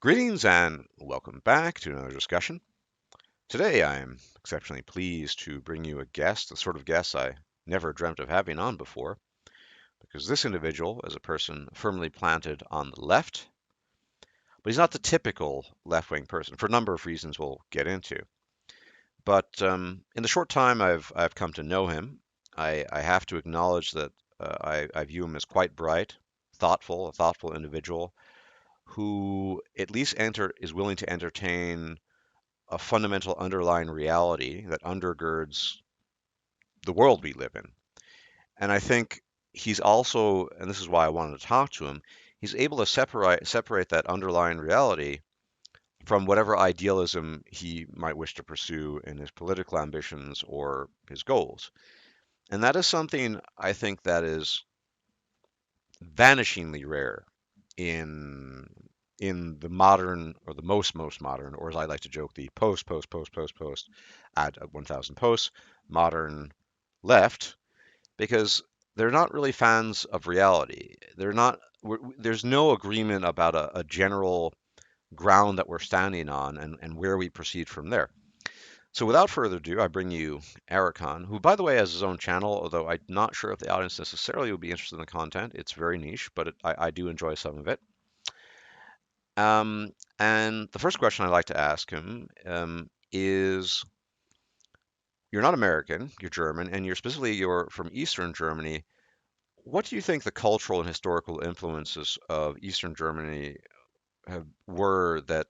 Greetings and welcome back to another discussion. Today I am exceptionally pleased to bring you a guest, the sort of guest I never dreamt of having on before, because this individual is a person firmly planted on the left, but he's not the typical left-wing person for a number of reasons we'll get into. But in the short time I've come to know him, I have to acknowledge that I view him as quite bright, a thoughtful individual who at least is willing to entertain a fundamental underlying reality that undergirds the world we live in. And I think he's also, and this is why I wanted to talk to him, he's able to separate that underlying reality from whatever idealism he might wish to pursue in his political ambitions or his goals. And that is something I think that is vanishingly rare in the modern or the most modern, or as I like to joke, the post at 1,000 posts modern left, because they're not really fans of reality. There's no agreement about a general ground that we're standing on and where we proceed from there. So without further ado, I bring you Ericon, who, by the way, has his own channel, although I'm not sure if the audience necessarily would be interested in the content. It's very niche, but I do enjoy some of it. And the first question I'd like to ask him is, you're not American, you're German, and you're from Eastern Germany. What do you think the cultural and historical influences of Eastern Germany were that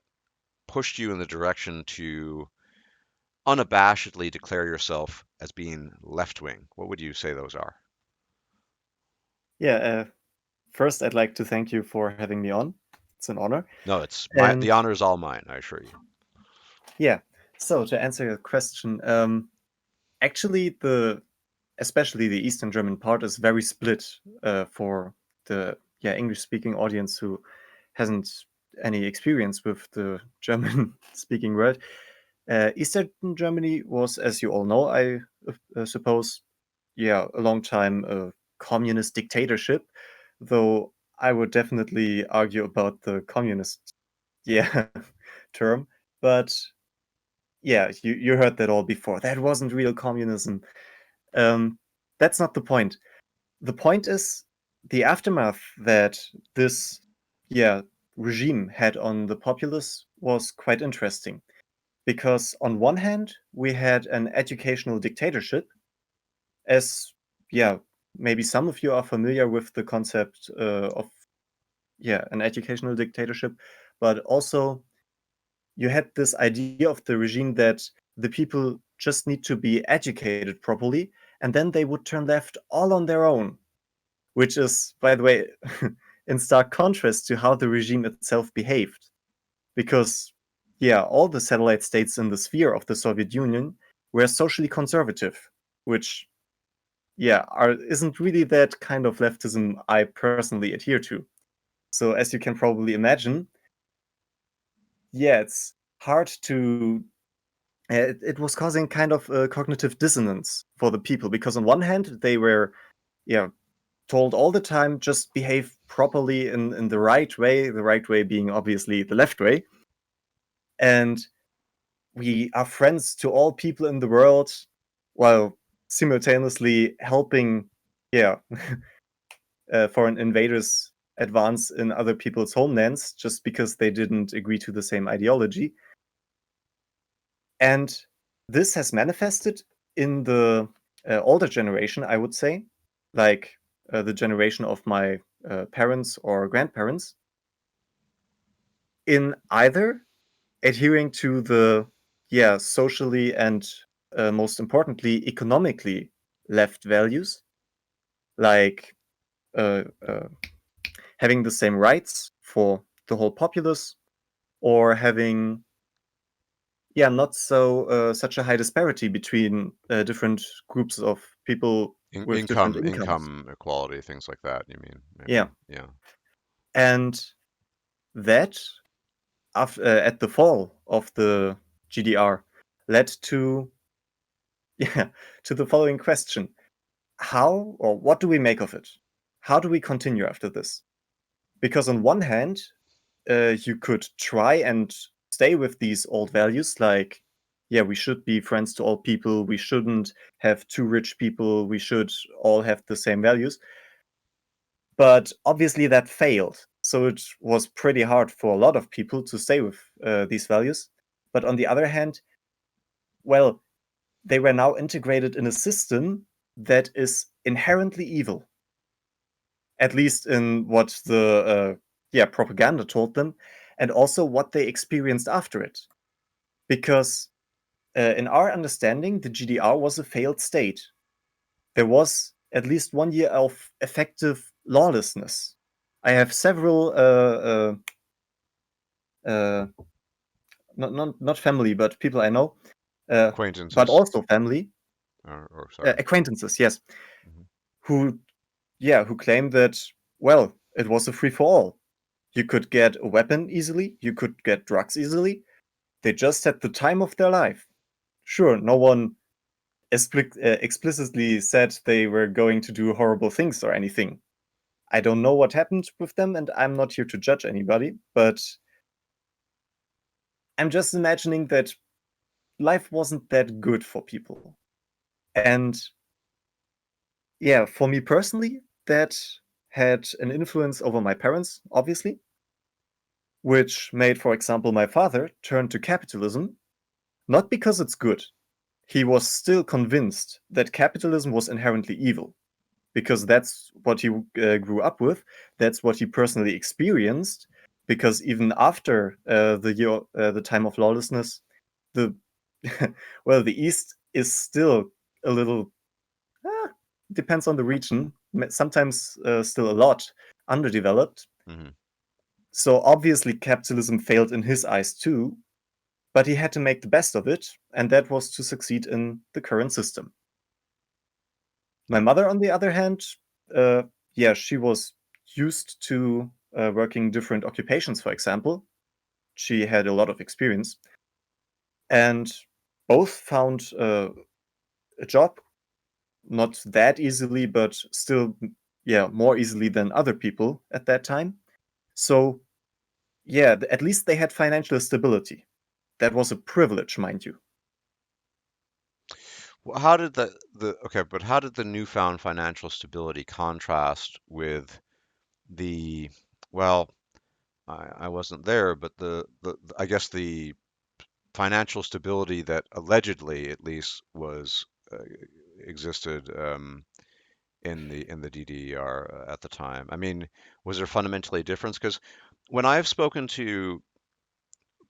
pushed you in the direction to unabashedly declare yourself as being left wing? What would you say those are? Yeah, first I'd like to thank you for having me on. It's an honor. No, it's the And honor is all mine, I assure you. yeah, so to answer your question, actually especially the Eastern German part is very split for the English-speaking audience who hasn't any experience with the German-speaking world. Eastern Germany was, as you all know, I suppose, a long time a communist dictatorship, though I would definitely argue about the communist, yeah, term. But yeah, you heard that all before. That wasn't real communism. Um, that's not the point. The point is the aftermath that this, yeah, regime had on the populace was quite interesting. Because on one hand, we had an educational dictatorship, as yeah, maybe some of you are familiar with the concept of an educational dictatorship, but also you had this idea of the regime that the people just need to be educated properly, and then they would turn left all on their own, which is, by the way, in stark contrast to how the regime itself behaved. Because, all the satellite states in the sphere of the Soviet Union were socially conservative, which, isn't really that kind of leftism I personally adhere to. So, as you can probably imagine, it's hard to. It was causing kind of a cognitive dissonance for the people because, on one hand, they were, yeah, told all the time just behave properly in the right way being obviously the left way. And we are friends to all people in the world while simultaneously helping, yeah, foreign invaders advance in other people's homelands just because they didn't agree to the same ideology. And this has manifested in the older generation, I would say, like the generation of my parents or grandparents, in either adhering to the socially and most importantly economically left values, like uh, uh, having the same rights for the whole populace, or having not so such a high disparity between different groups of people with different incomes. Income equality, things like that, you mean, maybe. Yeah, Yeah. and that at the fall of the GDR led to to the following question: how or what do we make of it? How do we continue after this? Because on one hand, you could try and stay with these old values, like, yeah, we should be friends to all people, we shouldn't have too rich people, we should all have the same values. But obviously that failed. So it was pretty hard for a lot of people to stay with these values. But on the other hand, well, they were now integrated in a system that is inherently evil, at least in what the propaganda told them, and also what they experienced after it. Because in our understanding, the GDR was a failed state. There was at least 1 year of effective lawlessness. I have several uh, not family, but people I know, but Acquaintances, also family or sorry. acquaintances, yes, Hmm. who who claim that, well, it was a free for all. You could get a weapon easily, you could get drugs easily. They just had the time of their life. Sure, no one explicitly said they were going to do horrible things or anything. I don't know what happened with them, and I'm not here to judge anybody, but I'm just imagining that life wasn't that good for people. And yeah, for me personally, that had an influence over my parents, obviously, which made, for example, my father turn to capitalism, not because it's good. He was still convinced that capitalism was inherently evil, because that's what he grew up with, that's what he personally experienced. Because even after the time of lawlessness, the well, the East is still a little uh, depends on the region. Sometimes still a lot underdeveloped. Hmm. So obviously capitalism failed in his eyes too, but he had to make the best of it, and that was to succeed in the current system. My Yeah. mother, on the other hand, uh, yeah, she was used to working different occupations, for example. She had a lot of experience, and both found a job, not that easily, but still, yeah, more easily than other people at that time. So, yeah, at least they had financial stability. That was a privilege, mind you. Well, how did the okay, but how did the newfound financial stability contrast with the, well, I wasn't there, but the I guess the financial stability that allegedly, at least, was existed in the DDR at the time. I mean, was there fundamentally a difference? Because when I've spoken to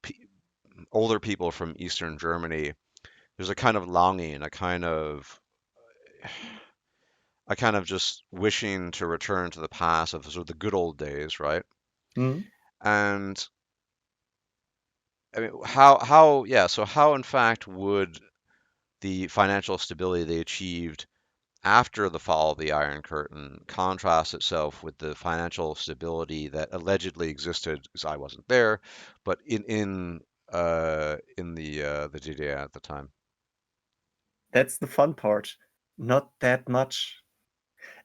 pe older people from Eastern Germany, there's a kind of longing, a kind of just wishing to return to the past of sort of the good old days, right? Mm. And I mean, how, yeah, so how in fact would the financial stability they achieved after the fall of the Iron Curtain contrast itself with the financial stability that allegedly existed, because I wasn't there, but in the DDR at the time? That's the fun part. Not that much.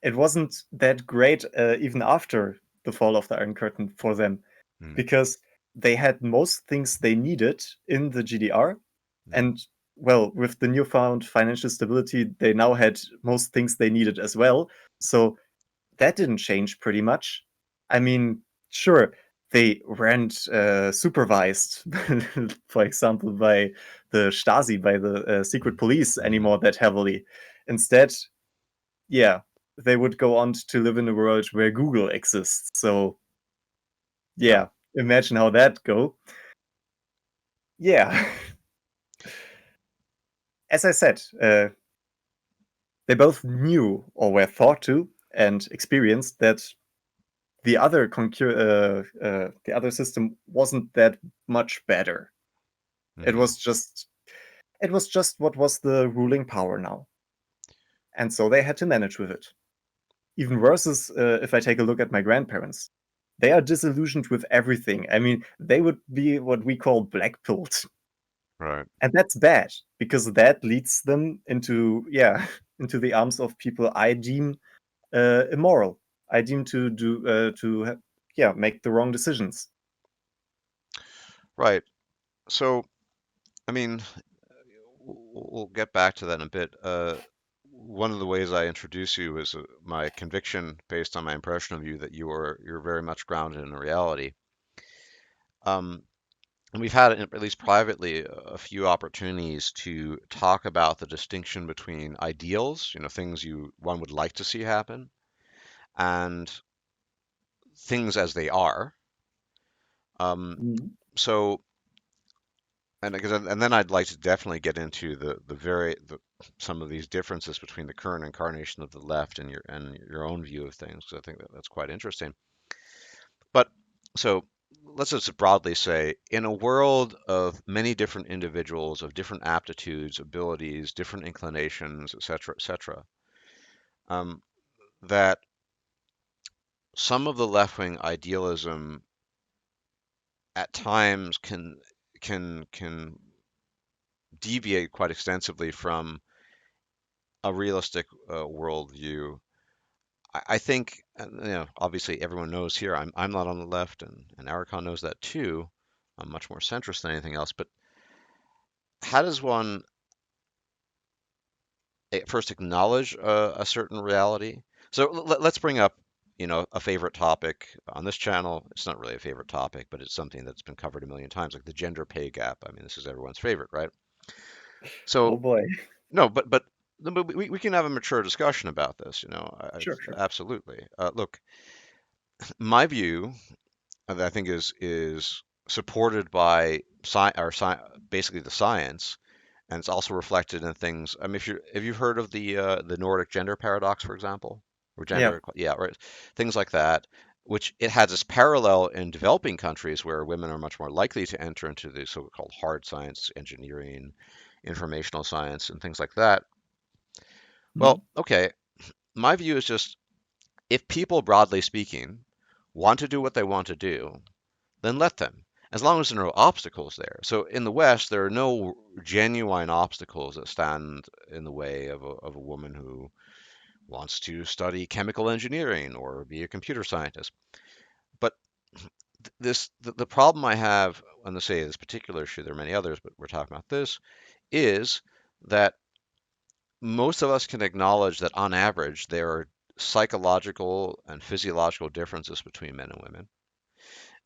It wasn't that great even after the fall of the Iron Curtain for them, Mm-hmm. because they had most things they needed in the GDR. Mm-hmm. And, well, with the newfound financial stability, they now had most things they needed as well. So that didn't change pretty much. I mean, sure, they weren't supervised, for example, by the Stasi, by the secret police Mm-hmm. anymore that heavily. Instead, yeah, they would go on to live in a world where Google exists. So Yeah. yeah, imagine how that go. Yeah, as I said, they both knew or were thought to and experienced that the other system wasn't that much better. It Mm-hmm. was just it was just what was the ruling power now, and so they had to manage with it. Even worse is if I take a look at my grandparents. They are disillusioned with everything. I mean, they would be what we call blackpilled. Right. And that's bad because that leads them into, yeah, into the arms of people I deem immoral. I deem to do, yeah, make the wrong decisions. Right. So, I mean, we'll get back to that in a bit. One of the ways I introduce you is my conviction based on my impression of you that you're very much grounded in reality. Um, and we've had, at least privately, a few opportunities to talk about the distinction between ideals, things one would like to see happen, and things as they are. Um, Mhm. so, and then I'd like to definitely get into some of these differences between the current incarnation of the left and your own view of things, 'cause I think that's quite interesting. But so let's just broadly say, in a world of many different individuals of different aptitudes, abilities, different inclinations, et cetera, um, that some of the left-wing idealism at times can deviate quite extensively from a realistic worldview. I think, obviously everyone knows here I'm not on the left, and Arikon knows that too. I'm much more centrist than anything else. But how does one first acknowledge a certain reality? So let's bring up, a favorite topic on this channel. It's not really a favorite topic, but it's something that's been covered a million times, like the gender pay gap. I mean, this is everyone's favorite, right? So Oh boy. no, but we can have a mature discussion about this. Sure, sure. Absolutely. Look, my view that I think is supported by basically the science, and it's also reflected in things. I mean, if you've heard of the Nordic gender paradox, for example, or Yeah. yeah, right, things like that, which it has this parallel in developing countries where women are much more likely to enter into the so-called hard science, engineering, informational science, and things like that. Mhm. Well, okay, my view is just if people, broadly speaking, want to do what they want to do, then let them, as long as there are no obstacles there. So in the West, there are no genuine obstacles that stand in the way of a woman who wants to study chemical engineering or be a computer scientist. But the problem I have on the say this particular issue, there are many others, but we're talking about this, is that most of us can acknowledge that on average there are psychological and physiological differences between men and women.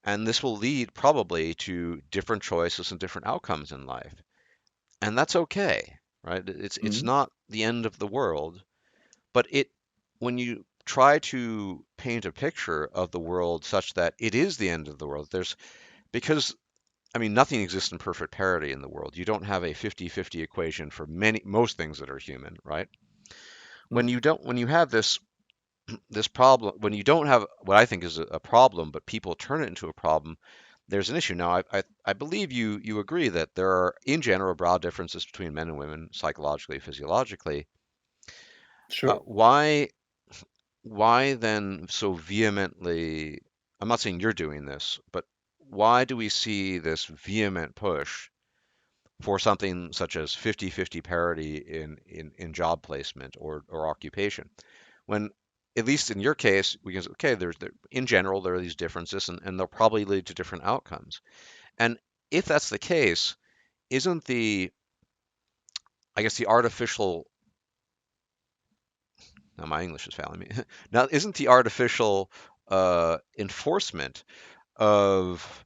And this will lead probably to different choices and different outcomes in life. And that's okay, right? It's Mhm. not the end of the world, but when you try to paint a picture of the world such that it is the end of the world, because I mean nothing exists in perfect parity in the world. You don't have a 50-50 equation for most things that are human, right? Mhm. When you have this problem, when you don't have what I think is a problem, but people turn it into a problem, there's an issue. Now, I believe you agree that there are, in general, broad differences between men and women, psychologically, physiologically. Sure. Why then so vehemently? I'm not saying you're doing this, but why do we see this vehement push for something such as 50-50 parity in job placement or occupation? When, at least in your case, we can say, okay, in general, there are these differences and they'll probably lead to different outcomes. And if that's the case, isn't I guess the artificial, now my English is failing me, now isn't the artificial enforcement of,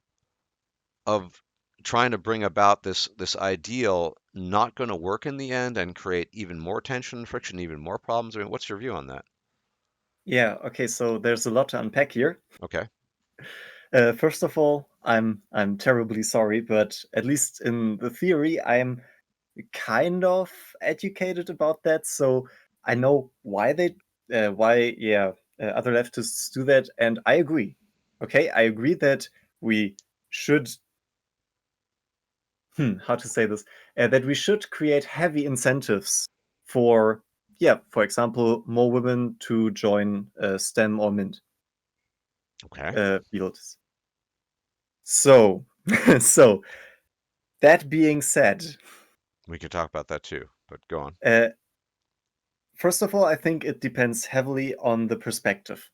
of trying to bring about this ideal not going to work in the end and create even more tension, friction, even more problems? I mean, what's your view on that? Yeah. Okay. So there's a lot to unpack here. Okay. First of all, I'm terribly sorry, but at least in the theory, I'm kind of educated about that, so I know why other leftists do that, and I agree. Okay, I agree that we should how to say this that we should create heavy incentives for for example, more women to join STEM or MINT Okay. fields. So, so that being said, We could talk about that too, but go on. uh, first of all, I think it depends heavily on the perspective.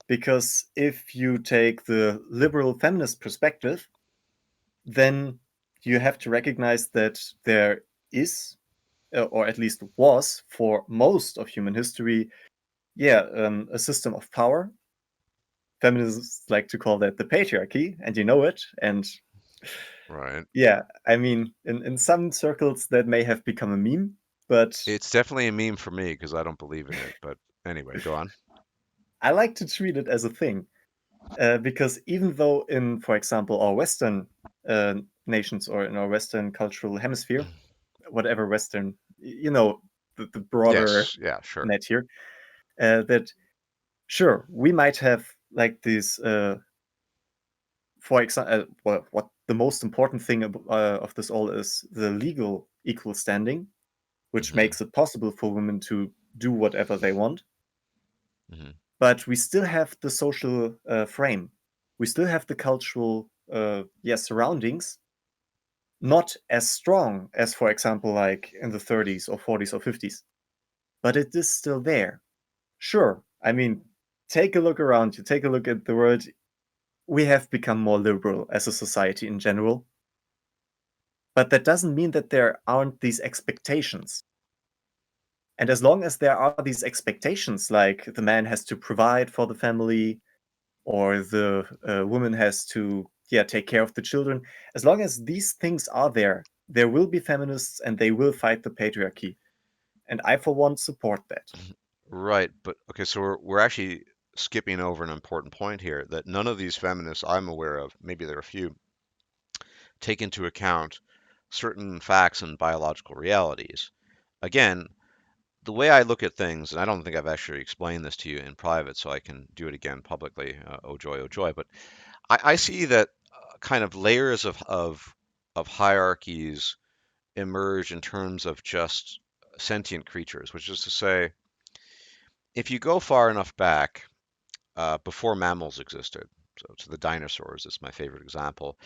Because if you take the liberal feminist perspective, then you have to recognize that there is, or at least was for most of human history, a system of power. Feminists like to call that the patriarchy, and you know it. And Right. yeah, I mean, in some circles that may have become a meme, but It's definitely a meme for me because I don't believe in it. But anyway, go on. I like to treat it as a thing. Because even though in, for example, our Western nations or in our Western cultural hemisphere, whatever Western, the broader Yes. Yeah. Sure. net here, that sure we might have like this, for example, what the most important thing of this all is the legal equal standing, which Hmm. makes it possible for women to do whatever they want. Hmm. But we still have the social frame, we still have the cultural surroundings, not as strong as, for example, like in the 30s or 40s or 50s, but it is still there. Sure, I mean, take a look around you, take a look at the world. We have become more liberal as a society in general, but that doesn't mean that there aren't these expectations. And as long as there are these expectations, like the man has to provide for the family, or the woman has to take care of the children, as long as these things are there, there will be feminists and they will fight the patriarchy. And I, for one, support that. Right. But okay. So we're actually skipping over an important point here that none of these feminists I'm aware of, maybe there are a few, take into account certain facts and biological realities. Again, the way I look at things, and I don't think I've actually explained this to you in private, so I can do it again publicly. Oh joy, oh joy! But I see that kind of layers of hierarchies emerge in terms of just sentient creatures, which is to say, if you go far enough back, before mammals existed, so to the dinosaurs is my favorite example.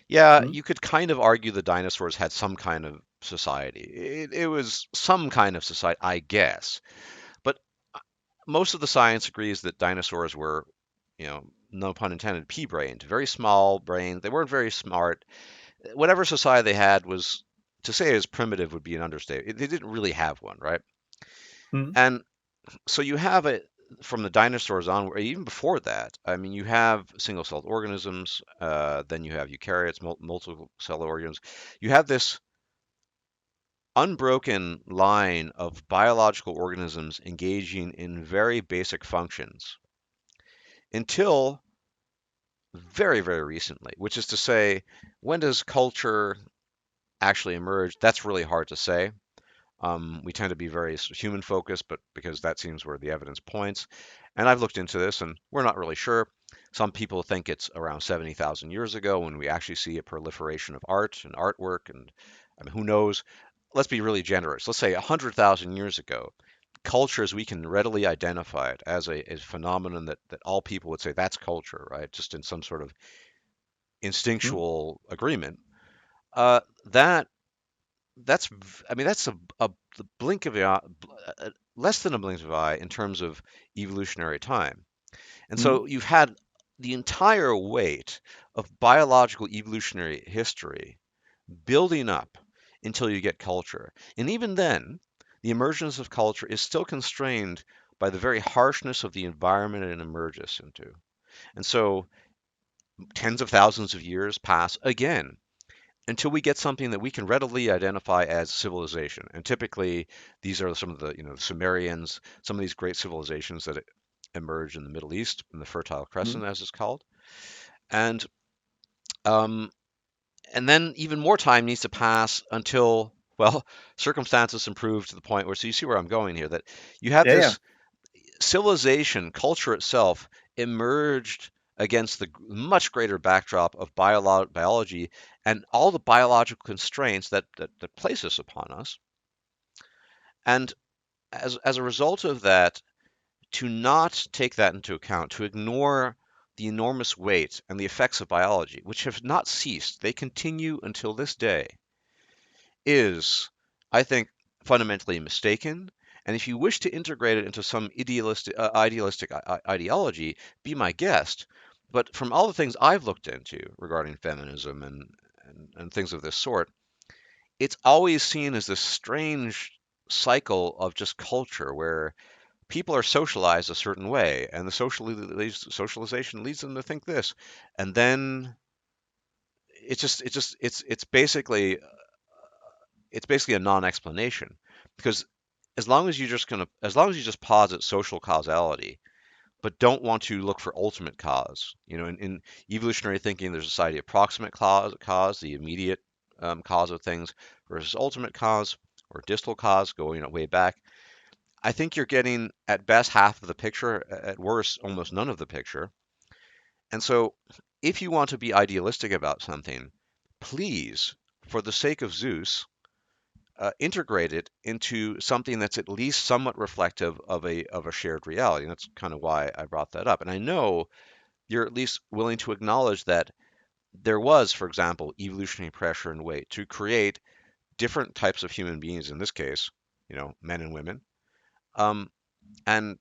Yeah, Hmm? you could kind of argue the dinosaurs had some kind of society. It was some kind of society, I guess. But most of the science agrees that dinosaurs were, no pun intended, pea-brained, very small brain. They weren't very smart. Whatever society they had was, to say it was primitive would be an understatement. They didn't really have one, right? Hmm? And so you have it from the dinosaurs on, even before that. I mean, you have single-celled organisms, then you have eukaryotes, multiple-cell organisms. You have this unbroken line of biological organisms engaging in very basic functions until very, very recently, which is to say, when does culture actually emerge? That's really hard to say. We tend to be very human focused, but because that seems where the evidence points. And I've looked into this, and we're not really sure. Some people think it's around 70,000 years ago when we actually see a proliferation of art and artwork. And I mean, who knows? Let's be really generous. Let's say 100,000 years ago, cultures we can readily identify it as a phenomenon that all people would say that's culture, right? Just in some sort of Hmm? instinctual agreement. Uh, that I mean, that's the blink of the eye, less than a blink of the eye in terms of evolutionary time. And Hmm? so you've had the entire weight of biological evolutionary history building up until you get culture. And even then, the emergence of culture is still constrained by the very harshness of the environment it emerges into. And so tens of thousands of years pass again until we get something that we can readily identify as civilization. And typically, these are some of the, the Sumerians, some of these great civilizations that emerged in the Middle East, in the Fertile Hmm? Crescent, as it's called. And um, and then even more time needs to pass until, well, circumstances improve to the point where, so you see where I'm going here, that you have Yeah, yeah. this civilization, culture itself, emerged against the much greater backdrop of biology and all the biological constraints that place us upon us. And as a result of that, to not take that into account, to ignore the enormous weight and the effects of biology, which have not ceased, they continue until this day, is, I think, fundamentally mistaken. And if you wish to integrate it into some idealistic ideology, be my guest. But from all the things I've looked into regarding feminism and and things of this sort, it's always seen as this strange cycle of just culture where people are socialized a certain way, and the socialization leads them to think this, and then it's basically a non-explanation because as long as you just posit social causality, but don't want to look for ultimate cause. In evolutionary thinking, there's a society of proximate cause, the immediate cause of things, versus ultimate cause or distal cause, going way back. I think you're getting at best half of the picture, at worst almost none of the picture. And so, if you want to be idealistic about something, please, for the sake of Zeus, integrate it into something that's at least somewhat reflective of a shared reality. And that's kind of why I brought that up. And I know you're at least willing to acknowledge that there was, for example, evolutionary pressure and weight to create different types of human beings. In this case, men and women. Um, and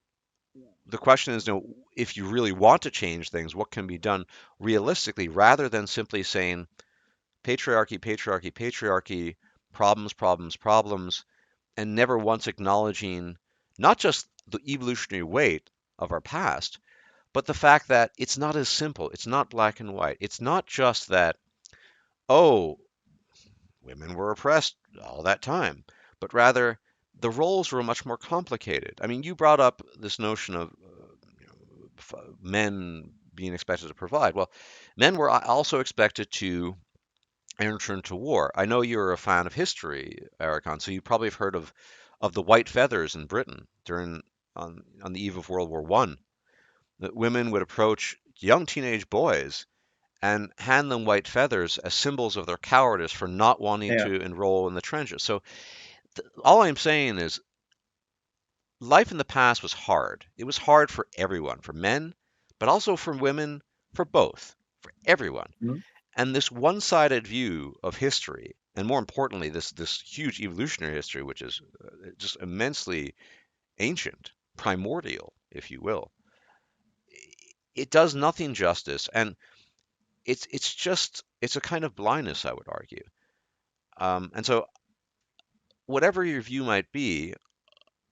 the question is, if you really want to change things, what can be done realistically, rather than simply saying patriarchy, patriarchy, patriarchy, problems, problems, problems, and never once acknowledging not just the evolutionary weight of our past, but the fact that it's not as simple. It's not black and white. It's not just that, oh, women were oppressed all that time, but rather the roles were much more complicated. I mean, you brought up this notion of men being expected to provide. Well, men were also expected to enter into war. I know you're a fan of history, Ericon, so you probably have heard of the white feathers in Britain during on the eve of World War One. That women would approach young teenage boys and hand them white feathers as symbols of their cowardice for not wanting Yeah. to enroll in the trenches. So all I'm saying is life in the past was hard. It was hard for everyone, for men, but also for women, for both, for everyone. Mhm. And this one-sided view of history, and more importantly, this huge evolutionary history, which is just immensely ancient, primordial, if you will, it does nothing justice, and it's a kind of blindness, I would argue. And so, whatever your view might be,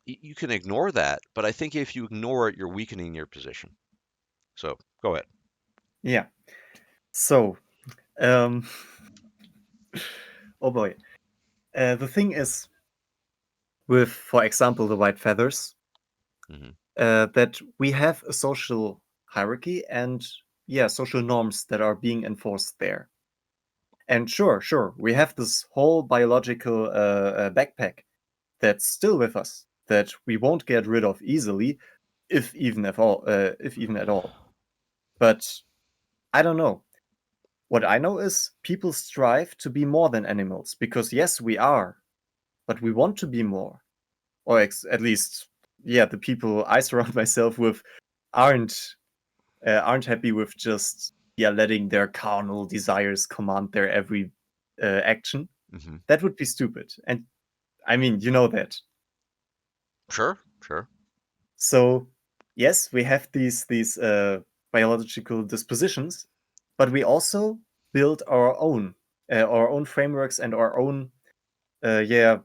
you can ignore that, but I think if you ignore it, you're weakening your position. So, go ahead. Yeah. So, um, oh boy. The thing is, with, for example, the white feathers, Hmm. that we have a social hierarchy and, yeah, social norms that are being enforced there. And sure, we have this whole biological backpack that's still with us that we won't get rid of easily, if even at all. But I don't know. What I know is people strive to be more than animals because yes, we are, but we want to be more, or at least, yeah, the people I surround myself with aren't aren't happy with just, yeah, letting their carnal desires command their every action. Hmm. That would be stupid, and I mean, you know that. Sure, sure. So yes, we have these biological dispositions, but we also build our own frameworks and our own yeah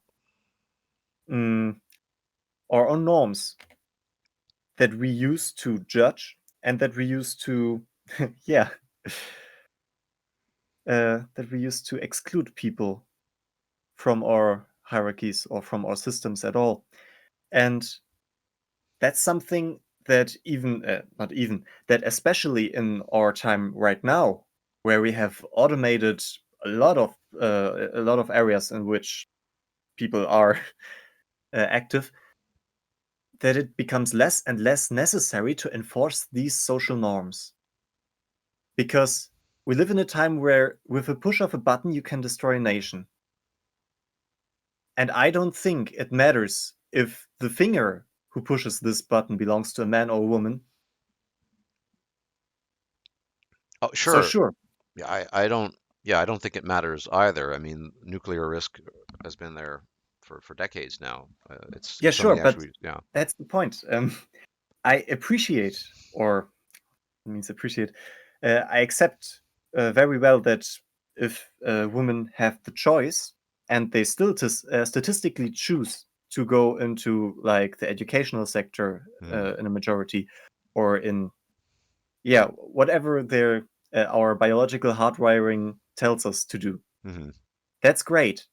mm, our own norms that we use to judge and that we use to yeah that we use to exclude people from our hierarchies or from our systems at all. And that's something that even not even that especially in our time right now, where we have automated a lot of areas in which people are active, that it becomes less and less necessary to enforce these social norms. Because we live in a time where, with a push of a button, you can destroy a nation. And I don't think it matters if the finger who pushes this button belongs to a man or a woman. Oh, So, sure. sure. Yeah, I don't think it matters either. I mean, nuclear risk has been there for decades now. Yeah, It's sure. something But actually, yeah. that's the point. I appreciate, or means appreciate, I accept very well that. if women have the choice and they still statistically choose to go into like the educational sector Hmm. in a majority, or in, yeah, whatever their our biological hardwiring tells us to do, Hmm. that's great.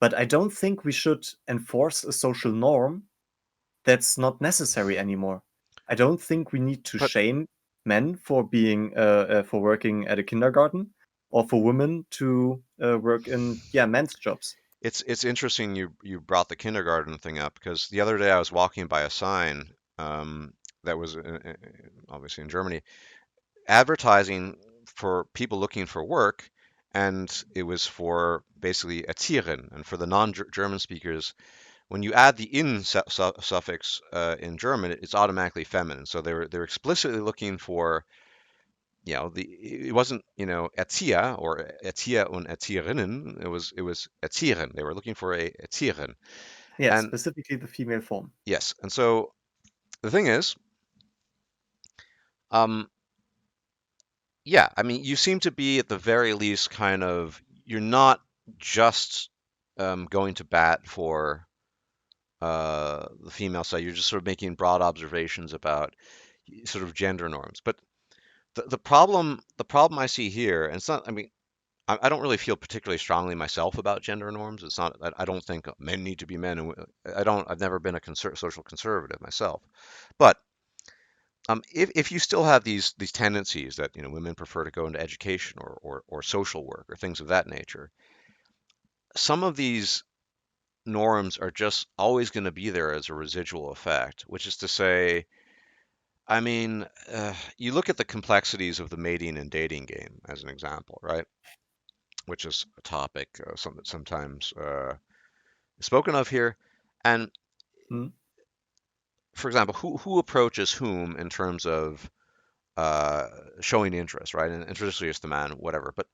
But I don't think we should enforce a social norm that's not necessary anymore. I don't think we need to But shame men for being for working at a kindergarten, or for women to work in, yeah, men's jobs. it's interesting you brought the kindergarten thing up because the other day I was walking by a sign that was obviously in Germany advertising for people looking for work, and it was for basically Erziehern, and for the non-German speakers, when you add the in suffix in German, it's automatically feminine. So they're explicitly looking for, it wasn't, Erzieher or Erzieher und Erzieherinnen. It was Erziehern. They were looking for a Erzieherin. Yeah, And specifically the female form. yes, and so the thing is, um, yeah, I mean, you seem to be at the very least kind of, you're not just going to bat for the female side. You're just sort of making broad observations about sort of gender norms. But the problem I see here, and it's not, I mean, I don't really feel particularly strongly myself about gender norms. It's not, I don't think men need to be men, and I've never been a social conservative myself. But if you still have these tendencies that women prefer to go into education or social work or things of that nature, some of these norms are just always going to be there as a residual effect, which is to say, I mean, you look at the complexities of the mating and dating game as an example, right? Which is a topic sometimes spoken of here. And Hmm? for example, who approaches whom in terms of uh, showing interest, right? And traditionally it's the man, whatever. But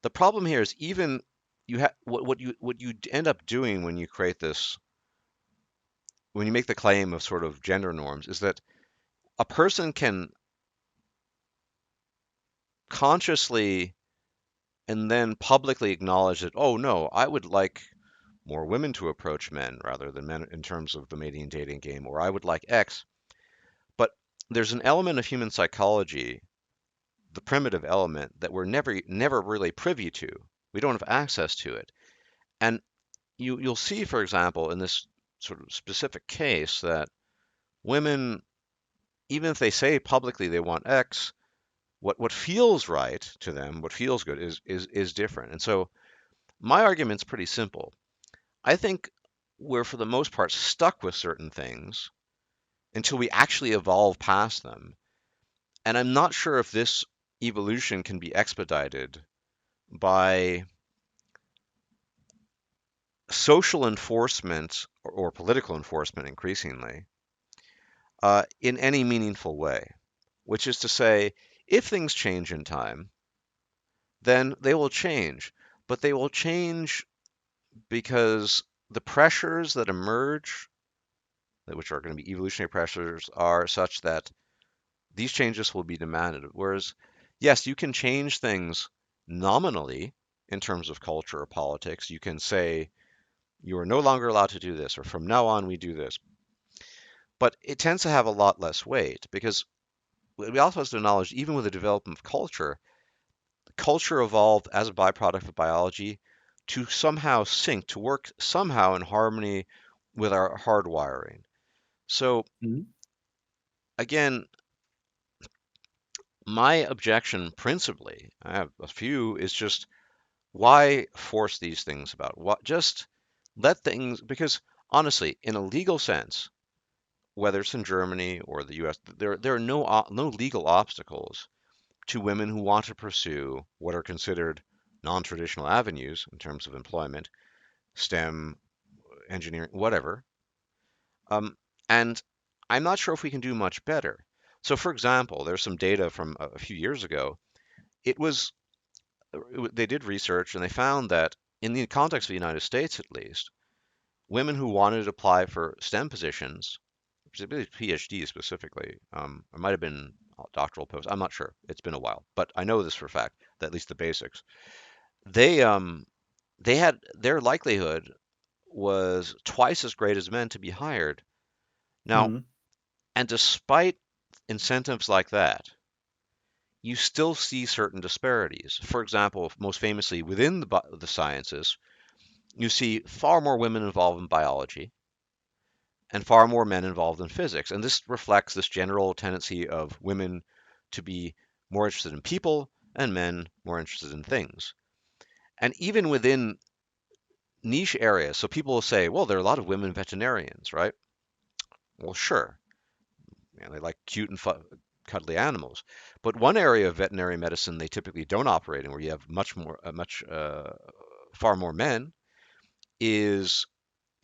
the problem here is even you have what you end up doing when you create this, when you make the claim of sort of gender norms, is that a person can consciously and then publicly acknowledge that, oh no, I would like more women to approach men rather than men in terms of the mating and dating game, or I would like X. But there's an element of human psychology, the primitive element, that we're never really privy to. We don't have access to it. And you'll see, for example, in this sort of specific case, that women, even if they say publicly they want X, what feels right to them, what feels good is different. And so my argument's pretty simple. I think we're for the most part stuck with certain things until we actually evolve past them. And I'm not sure if this evolution can be expedited by social enforcement or political enforcement increasingly in any meaningful way, which is to say, if things change in time, then they will change, but they will change because the pressures that emerge, which are going to be evolutionary pressures, are such that these changes will be demanded. Whereas, yes, you can change things nominally in terms of culture or politics. You can say you are no longer allowed to do this, or from now on we do this. But it tends to have a lot less weight because we also have to acknowledge, even with the development of culture, culture evolved as a byproduct of biology to somehow sync, to work somehow in harmony with our hardwiring. So Hmm? again, my objection principally, I have a few, is just why force these things about? What just let things, because honestly, in a legal sense, whether it's in Germany or the US, there are no legal obstacles to women who want to pursue what are considered non-traditional avenues in terms of employment, STEM, engineering, whatever. Um, and I'm not sure if we can do much better. So, for example, there's some data from a few years ago. It was they did research and they found that in the context of the United States, at least, women who wanted to apply for STEM positions, particularly PhD specifically, it might have been doctoral posts. I'm not sure. It's been a while, but I know this for a fact, that at least the basics. they um they had their likelihood was twice as great as men to be hired. Now, Mm, and despite incentives like that, you still see certain disparities. For example, most famously within the sciences, you see far more women involved in biology and far more men involved in physics. And this reflects this general tendency of women to be more interested in people and men more interested in things. And even within niche areas, so people will say, well, there are a lot of women veterinarians, right? Well, sure. And they like cute and cuddly animals. But one area of veterinary medicine they typically don't operate in, where you have far more men, is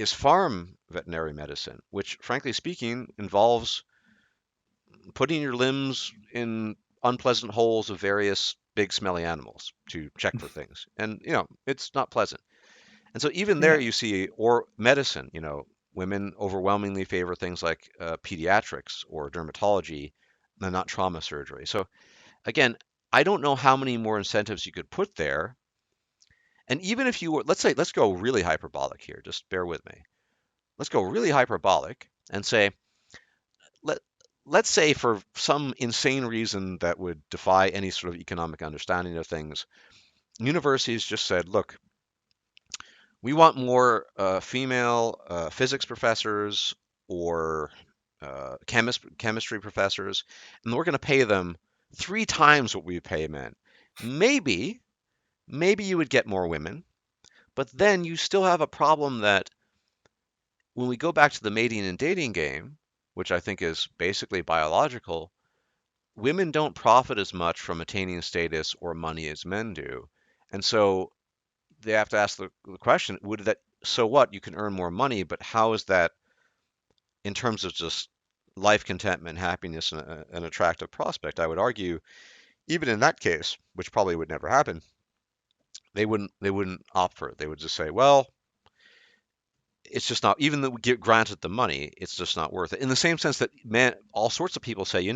farm veterinary medicine, which, frankly speaking, involves putting your limbs in unpleasant holes of various big smelly animals to check for things. And, it's not pleasant. And so even there yeah, you see, or medicine, women overwhelmingly favor things like pediatrics or dermatology and not trauma surgery. So again, I don't know how many more incentives you could put there. And even if you were, let's go really hyperbolic here, just bear with me. Let's go really hyperbolic and say, let, let's say for some insane reason that would defy any sort of economic understanding of things, universities just said, look, we want more female physics professors or chemistry professors, and we're going to pay them 3 times what we pay men. Maybe, maybe you would get more women, but then you still have a problem that when we go back to the mating and dating game, which I think is basically biological, women don't profit as much from attaining status or money as men do. And so they have to ask the question, would that, so what? You can earn more money, but how is that in terms of just life contentment, happiness, and an attractive prospect? I would argue, even in that case, which probably would never happen, they wouldn't opt for it. They would just say, well, it's just not, even though we get granted the money, it's just not worth it. In the same sense that all sorts of people say,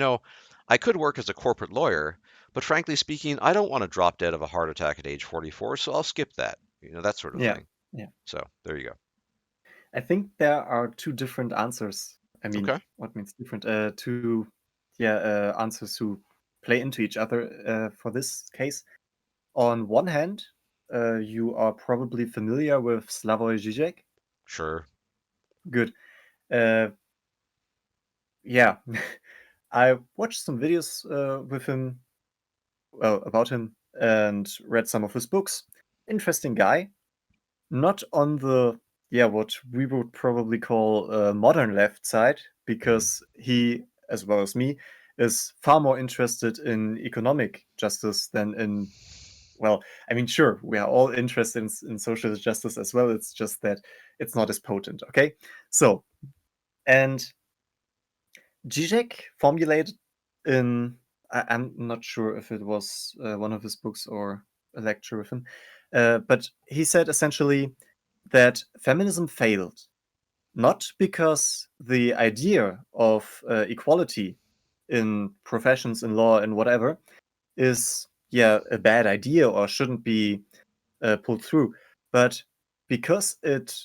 I could work as a corporate lawyer, but frankly speaking, I don't want to drop dead of a heart attack at age 44, so I'll skip that. That sort of yeah, thing. yeah. So there you go. I think there are two different answers. I mean, Okay, what means different? Two, yeah, answers who play into each other for this case. On one hand, you are probably familiar with Slavoj Žižek. sure. Good. Uh, yeah, I watched some videos with him, well, about him, and read some of his books. Interesting guy. Not on the, yeah, what we would probably call modern left side, Hmm. because he, as well as me, is far more interested in economic justice than in, well, I mean, sure, we are all interested in social justice as well. It's just that it's not as potent. Okay, so, and Zizek formulated in, I'm not sure if it was one of his books or a lecture with him, but he said essentially that feminism failed not because the idea of equality in professions, in law, and whatever is, yeah, a bad idea or shouldn't be pulled through, but because it,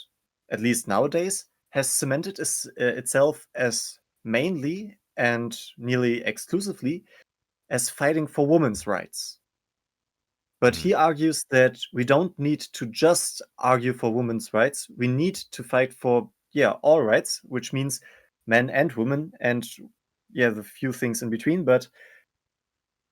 at least nowadays, has cemented itself as mainly and nearly exclusively as fighting for women's rights. But Hmm. he argues that we don't need to just argue for women's rights. We need to fight for, yeah, all rights, which means men and women and, yeah, the few things in between. But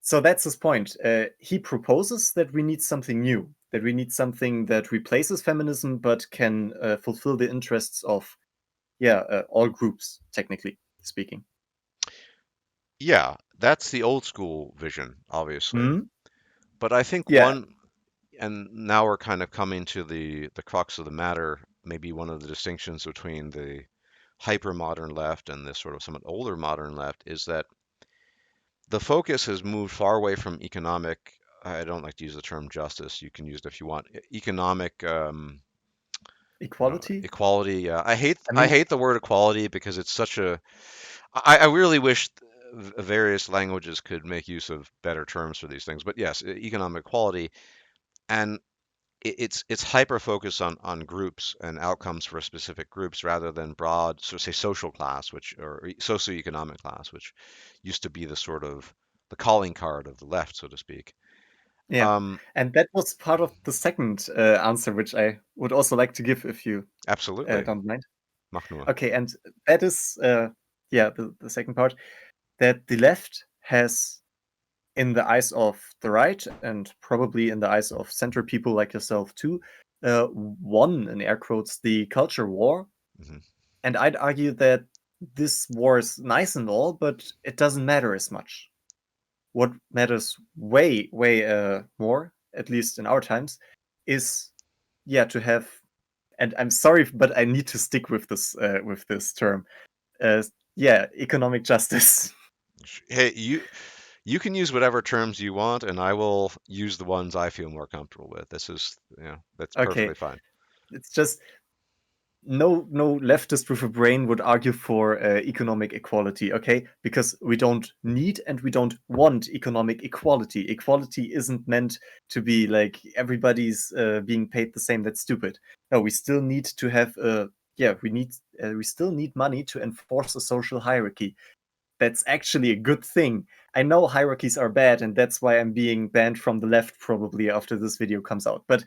so that's his point. He proposes that we need something new, that we need something that replaces feminism but can fulfill the interests of, yeah, all groups, technically speaking. Yeah, that's the old school vision, obviously. Hmm. But I think Yeah, one, and now we're kind of coming to the crux of the matter, maybe one of the distinctions between the hyper modern left and this sort of somewhat older modern left is that the focus has moved far away from economic. I don't like to use the term justice. You can use it if you want. Economic equality. equality. I I mean, hate the word equality because it's such a. I really wish various languages could make use of better terms for these things. But yes, economic equality, and it's hyper focused on groups and outcomes for specific groups rather than broad, so say social class, which or socioeconomic class, which used to be the sort of the calling card of the left, so to speak. Yeah. Um, And that was part of the second answer, which I would also like to give if you Absolutely, don't mind. mach nur. Okay, and that is, yeah, the second part, that the left has, in the eyes of the right, and probably in the eyes of center people like yourself too, won, in air quotes, the culture war. Mhm. And I'd argue that this war is nice and all, but it doesn't matter as much. What matters way, way more, at least in our times, is, yeah, to have, and I'm sorry, but I need to stick with this term. Uh, yeah, economic justice. Hey, you can use whatever terms you want, and I will use the ones I feel more comfortable with. This is, that's Okay, perfectly fine. it's just no leftist with a brain would argue for economic equality, okay? Because we don't need and we don't want economic equality. Equality isn't meant to be like everybody's being paid the same. That's stupid. No, we still need to have yeah, we still need money to enforce a social hierarchy. That's actually a good thing. I know hierarchies are bad, and that's why I'm being banned from the left probably after this video comes out. But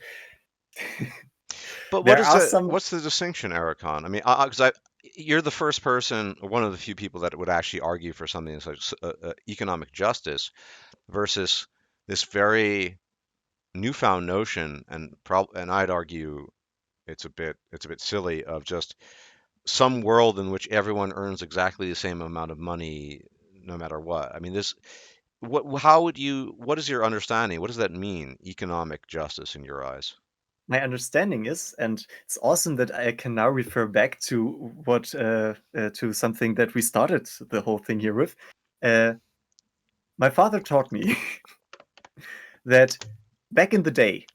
But what there is are the some. what's the distinction, Ericon? I mean, because you're the first person, or one of the few people that would actually argue for something such as economic justice versus this very newfound notion, and I'd argue it's a bit silly of just some world in which everyone earns exactly the same amount of money no matter what. I mean, what is your understanding? What does that mean, economic justice in your eyes? My understanding is, and it's awesome that I can now refer back to what to something that we started the whole thing here with. Uh, my father taught me that back in the day,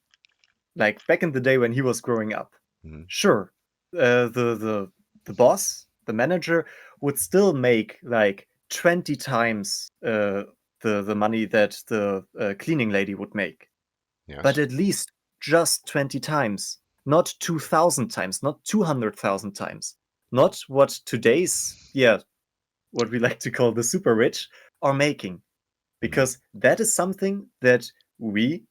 like back in the day when he was growing up, Hmm. sure, the boss, the manager, would still make like 20 times the money that the cleaning lady would make, but Yes. at least just 20 times, not 2,000 times, not 200,000 times, not what today's, yeah, what we like to call the super rich are making. Hmm. Because that is something that we,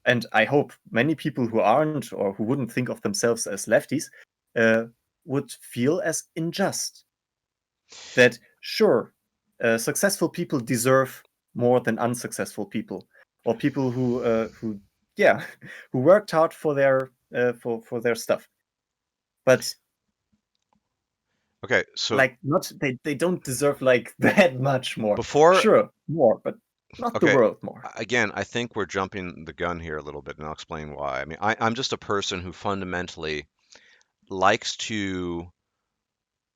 and I hope many people who aren't or who wouldn't think of themselves as lefties, uh, would feel as unjust. That, sure, successful people deserve more than unsuccessful people, or people who yeah, who worked hard for their stuff, but Okay, so like not they don't deserve like that much more. before, Sure, more, but not the okay, world more. again, I think we're jumping the gun here a little bit, and I'll explain why. I mean, I'm just a person who fundamentally likes to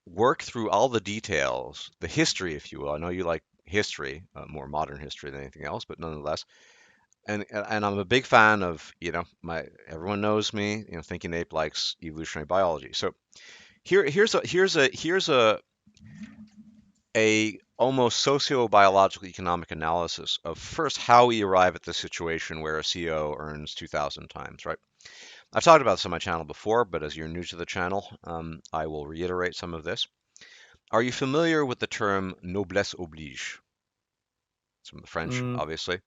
work through all the details, the history, if you will. I know you like history, more modern history than anything else, but nonetheless. And I'm a big fan of, my everyone knows me, Thinking-Ape likes evolutionary biology. So here's a almost socio-biological economic analysis of first how we arrive at the situation where a CEO earns 2,000 times, right? I've talked about this on my channel before, but as you're new to the channel, I will reiterate some of this. Are you familiar with the term noblesse oblige? It's from the French, Mm, obviously.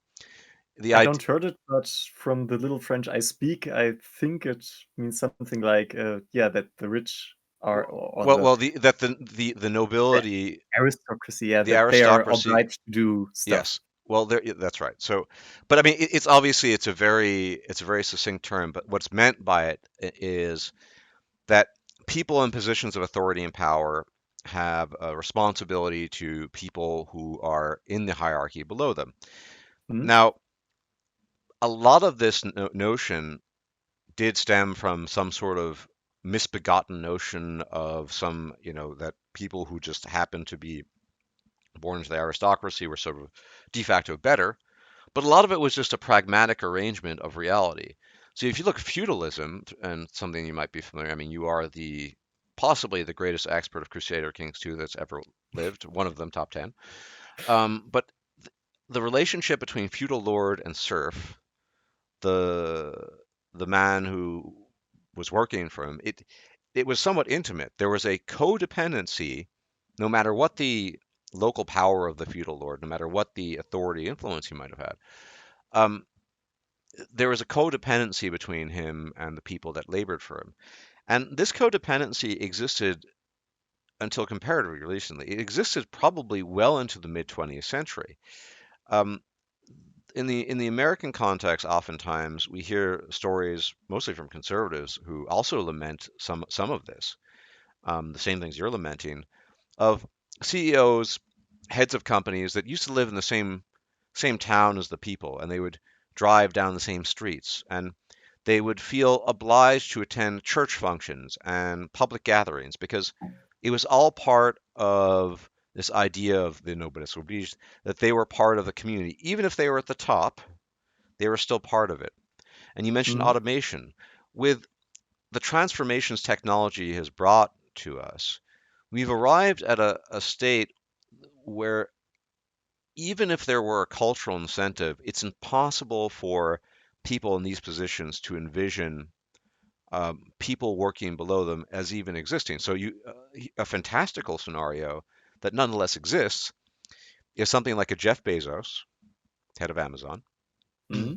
The I idea, don't heard it, but from the little French I speak, I think it means something like, yeah, that the rich are, or that the the nobility, aristocracy, yeah, the that they are aristocracy. obliged to do stuff. Yes. Well, there, yeah, that's right. So, but I mean, it's obviously it's a very succinct term. But what's meant by it is that people in positions of authority and power have a responsibility to people who are in the hierarchy below them. Hmm? Now, a lot of this notion did stem from some sort of misbegotten notion of that people who just happened to be born into the aristocracy were sort of de facto better. But a lot of it was just a pragmatic arrangement of reality. So if you look at feudalism and something you might be familiar, I mean, you are the possibly the greatest expert of Crusader Kings 2 that's ever lived, one of them top 10. But the relationship between feudal lord and serf, the the man who was working for him, it was somewhat intimate. There was a codependency, no matter what the local power of the feudal lord, no matter what the authority influence he might have had. Um, there was a codependency between him and the people that labored for him. And this codependency existed until comparatively recently. It existed probably well into the mid 20th century. Um, in the American context, oftentimes we hear stories, mostly from conservatives, who also lament some of this, the same things you're lamenting, of CEOs, heads of companies that used to live in the same town as the people, and they would drive down the same streets, and they would feel obliged to attend church functions and public gatherings because it was all part of this idea of the noblesse oblige, that they were part of the community. Even if they were at the top, they were still part of it. And you mentioned Mm-hmm. automation. With the transformations technology has brought to us, we've arrived at a state where even if there were a cultural incentive, it's impossible for people in these positions to envision people working below them as even existing. So a fantastical scenario that nonetheless exists is something like a Jeff Bezos, head of Amazon, Mm-hmm.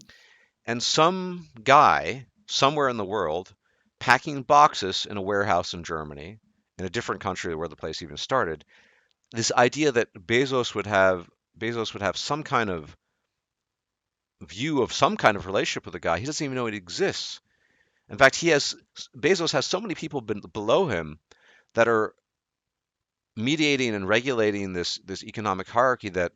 and some guy somewhere in the world packing boxes in a warehouse in Germany, in a different country where the place even started. This idea that Bezos would have some kind of view of some kind of relationship with the guy. He doesn't even know it exists. In fact, Bezos has so many people below him that are mediating and regulating this economic hierarchy that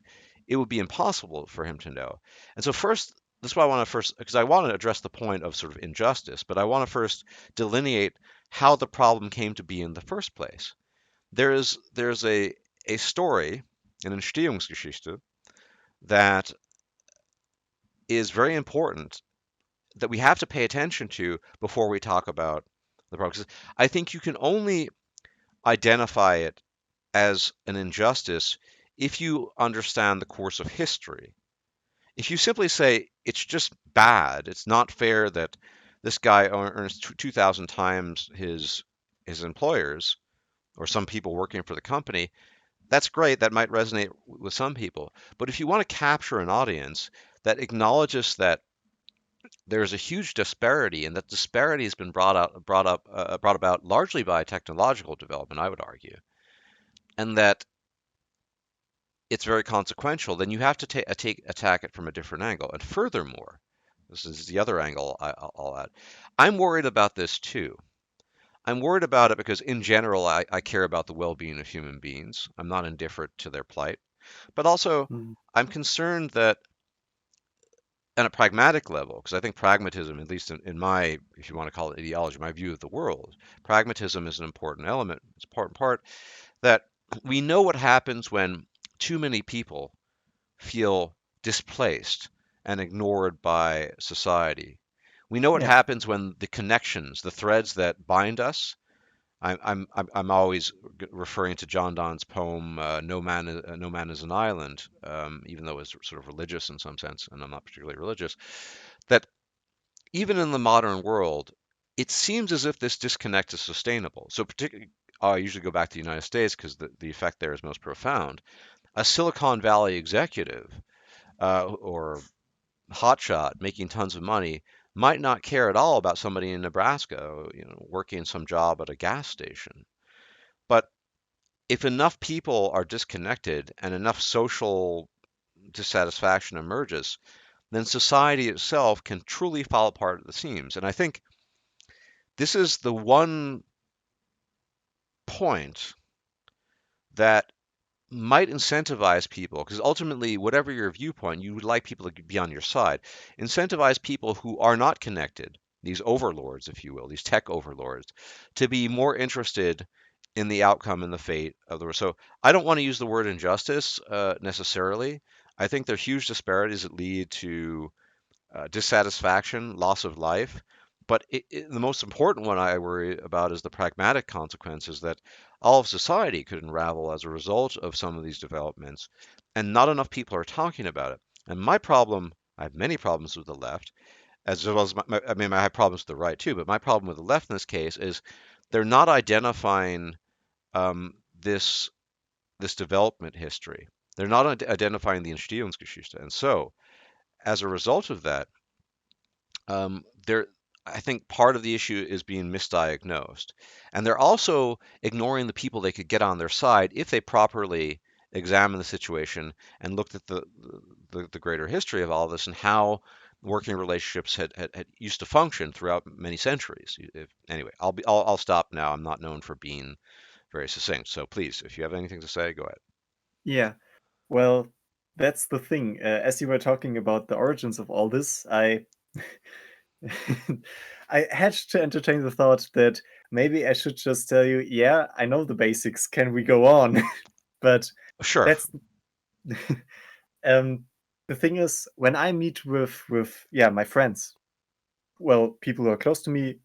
it would be impossible for him to know. And so first, that's why I want to first, because I want to address the point of sort of injustice, but I want to first delineate how the problem came to be in the first place. There's a story, an Entstehungsgeschichte, that is very important that we have to pay attention to before we talk about the problem. 'Cause I think you can only identify it as an injustice if you understand the course of history. If you simply say it's just bad, it's not fair that this guy earns 2,000 times his employers or some people working for the company, that's great. That might resonate with some people. But if you want to capture an audience that acknowledges that there's a huge disparity, and that disparity has been brought about largely by technological development, I would argue, and that it's very consequential, then you have to attack it from a different angle. And furthermore, this is the other angle I'll add. I'm worried about this too. I'm worried about it because, in general, I care about the well-being of human beings. I'm not indifferent to their plight, but also Mm-hmm. I'm concerned that, on a pragmatic level, because I think pragmatism, at least in my, if you want to call it ideology, my view of the world, pragmatism is an important element. It's an important part that we know what happens when too many people feel displaced and ignored by society. We know what Yeah. happens when the connections, the threads that bind us. I'm always referring to John Donne's poem "No Man Is an Island," even though it's sort of religious in some sense, and I'm not particularly religious. That even in the modern world, it seems as if this disconnect is sustainable. So particularly, I usually go back to the United States because the effect there is most profound. A Silicon Valley executive or hotshot making tons of money might not care at all about somebody in Nebraska, working some job at a gas station. But if enough people are disconnected and enough social dissatisfaction emerges, then society itself can truly fall apart at the seams. And I think this is the one point that might incentivize people, because ultimately, whatever your viewpoint, you would like people to be on your side. Incentivize people who are not connected, these overlords, if you will, these tech overlords, to be more interested in the outcome and the fate of the. So I don't want to use the word injustice necessarily. I think there are huge disparities that lead to dissatisfaction, loss of life. But the most important one I worry about is the pragmatic consequences that all of society could unravel as a result of some of these developments, and not enough people are talking about it. And my problem, I have many problems with the left, as well as I mean, I have problems with the right too, but my problem with the left in this case is they're not identifying this development history. They're not identifying the Entstehungsgeschichte, and so as a result of that, they're I think part of the issue is being misdiagnosed, and they're also ignoring the people they could get on their side if they properly examine the situation and looked at the greater history of all this and how working relationships had used to function throughout many centuries. Anyway, I'll stop now. I'm not known for being very succinct, so please, if you have anything to say, go ahead. Yeah, well, that's the thing. As you were talking about the origins of all this, I I had to entertain the thought that maybe I should just tell you, yeah, I know the basics. Can we go on? But Sure. that's um, the thing is, when I meet with yeah my friends, well, people who are close to me,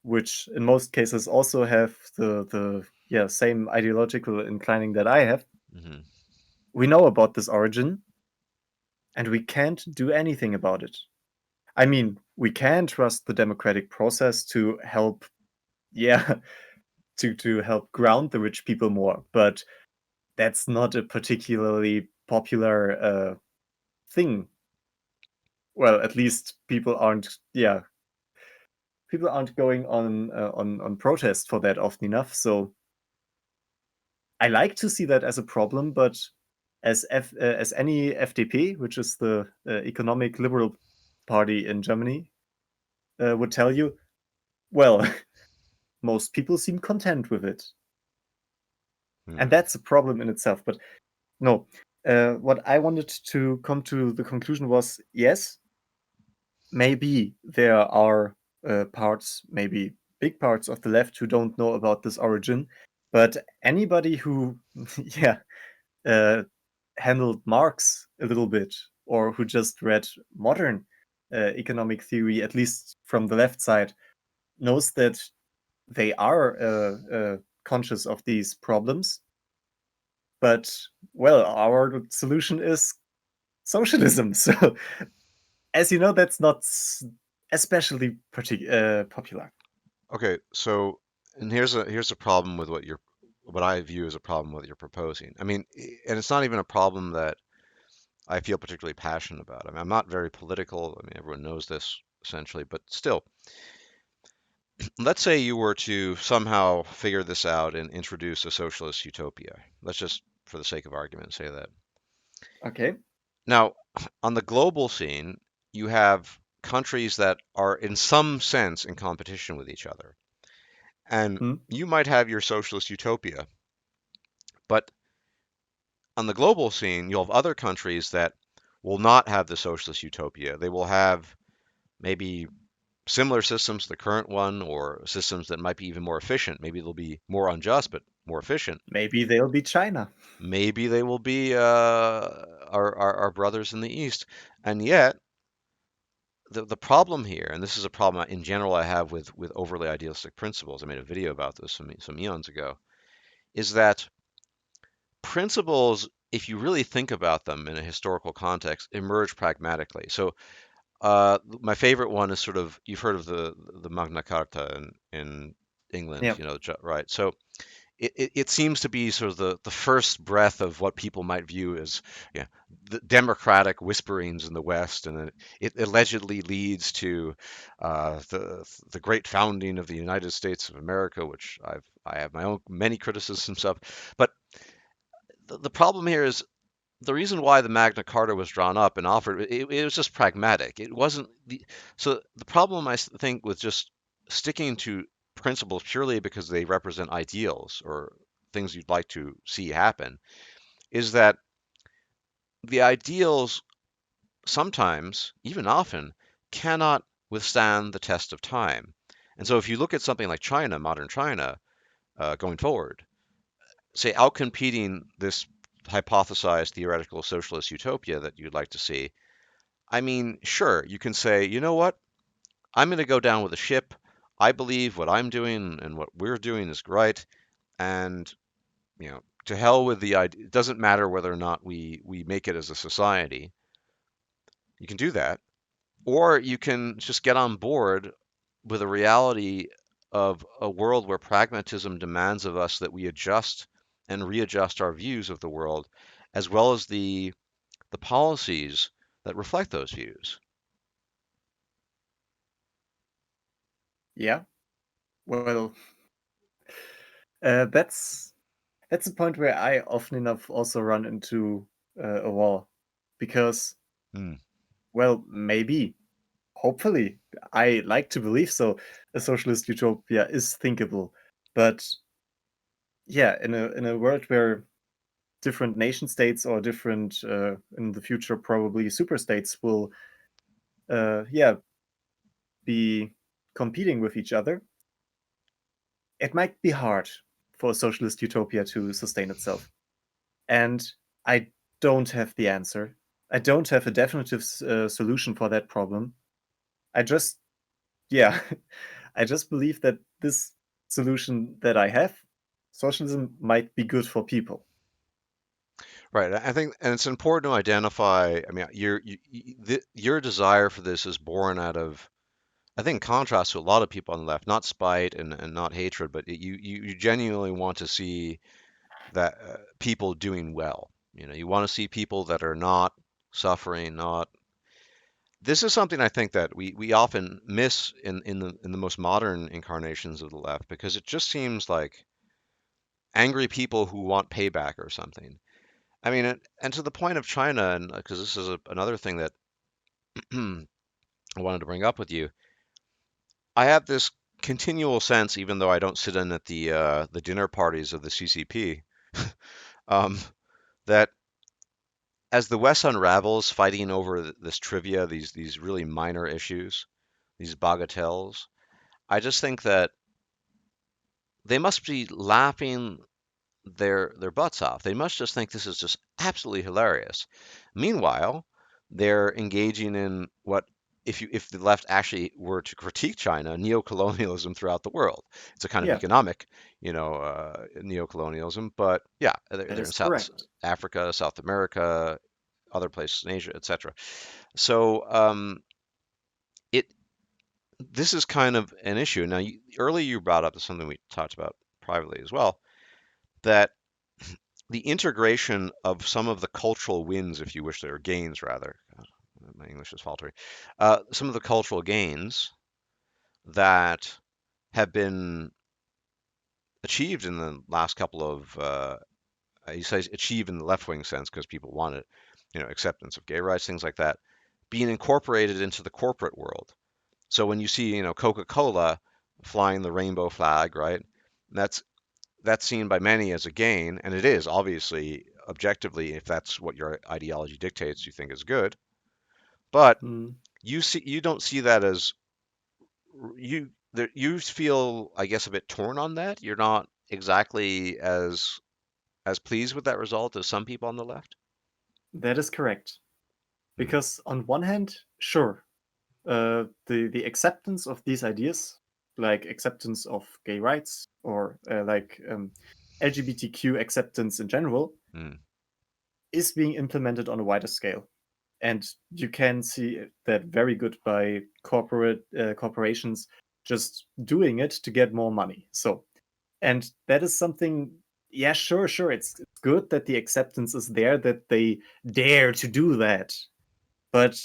which in most cases also have the yeah same ideological inclining that I have, Hmm. we know about this origin, and we can't do anything about it. I mean, we can trust the democratic process to help, yeah, to help ground the rich people more, but that's not a particularly popular thing. Well, at least people aren't, yeah, people aren't going on protest for that often enough. So I like to see that as a problem, but as any FDP, which is the economic liberal party in Germany, would tell you, well, most people seem content with it, and Hmm. that's a problem in itself. But no, what I wanted to come to the conclusion was yes, maybe there are parts, maybe big parts of the left who don't know about this origin, but anybody who, yeah, uh, handled Marx a little bit or who just read modern economic theory, at least from the left side, knows that they are conscious of these problems. But well, our solution is socialism. So as you know, that's not especially popular. Okay, so and here's a problem with what I view as a problem with what you're proposing. I mean, and it's not even a problem that I feel particularly passionate about. I mean, I'm not very political. I mean, everyone knows this essentially, but still, let's say you were to somehow figure this out and introduce a socialist utopia. Let's just, for the sake of argument, say that. Okay. Now, on the global scene, you have countries that are in some sense in competition with each other. And Hmm. you might have your socialist utopia, but on the global scene, you'll have other countries that will not have the socialist utopia. They will have maybe similar systems to the current one or systems that might be even more efficient. Maybe they'll be more unjust, but more efficient. Maybe they'll be China. Maybe they will be our brothers in the East. And yet, the problem here, and this is a problem in general I have with overly idealistic principles, I made a video about this some eons ago, is that principles, if you really think about them in a historical context, emerge pragmatically. So my favorite one is sort of you've heard of the Magna Carta in England, Yeah. right? So it seems to be sort of the first breath of what people might view as yeah, the democratic whisperings in the West, and it allegedly leads to the great founding of the United States of America, which I have my own many criticisms of. But the problem here is the reason why the Magna Carta was drawn up and offered, it was just pragmatic. It wasn't so the problem I think with just sticking to principles purely because they represent ideals or things you'd like to see happen is that the ideals sometimes, even often, cannot withstand the test of time. And so if you look at something like China, modern China, going forward, say outcompeting this hypothesized theoretical socialist utopia that you'd like to see, I mean, sure, you can say, you know what? I'm going to go down with a ship. I believe what I'm doing and what we're doing is right. And, to hell with the idea. It doesn't matter whether or not we make it as a society. You can do that. or you can just get on board with a reality of a world where pragmatism demands of us that we adjust and readjust our views of the world, as well as the policies that reflect those views. Yeah. Well, that's a point where I often enough also run into a wall because, Hmm. well, maybe, hopefully, I like to believe so. A socialist utopia is thinkable, but yeah, in a world where different nation states or different in the future probably super states will yeah be competing with each other, it might be hard for a socialist utopia to sustain itself. And I don't have the answer. I don't have a definitive solution for that problem. I just, yeah, I just believe that this solution that I have, socialism, might be good for people. Right. I think, and it's important to identify. I mean, your desire for this is born out of, I think, in contrast to a lot of people on the left, not spite and not hatred, but you genuinely want to see that people doing well. You know, you want to see people that are not suffering, not. This is something I think that we often miss in the most modern incarnations of the left because it just seems like angry people who want payback or something. I mean, and to the point of China, and because this is another thing that I wanted to bring up with you, I have this continual sense, even though I don't sit in at the dinner parties of the CCP, um, that as the West unravels, fighting over this trivia, these really minor issues, these bagatelles, I just think that they must be laughing their butts off. They must just think this is just absolutely hilarious. Meanwhile, they're engaging in what if the left actually were to critique China, neocolonialism throughout the world. It's a kind of Yeah, economic, neocolonialism, but yeah, that they're in is South correct. Africa, South America, other places in Asia, etc. So it this is kind of an issue. Now, earlier you brought up something we talked about privately as well, that the integration of some of the cultural wins, if you wish, or gains rather. God, my English is faltering. Some of the cultural gains that have been achieved in the last couple of, you say achieved in the left-wing sense because people want it, acceptance of gay rights, things like that, being incorporated into the corporate world. So when you see, Coca-Cola flying the rainbow flag, right? That's that's seen by many as a gain, and it is obviously objectively, if that's what your ideology dictates, you think is good. But Hmm. you don't see that as you feel, I guess, a bit torn on that. You're not exactly as pleased with that result as some people on the left. That is correct. Hmm. Because on one hand, sure, the acceptance of these ideas, like acceptance of gay rights or like LGBTQ acceptance in general, Hmm. is being implemented on a wider scale. And you can see that very good by corporations just doing it to get more money. So, and that is something. Yeah, sure, sure. It's good that the acceptance is there, that they dare to do that. But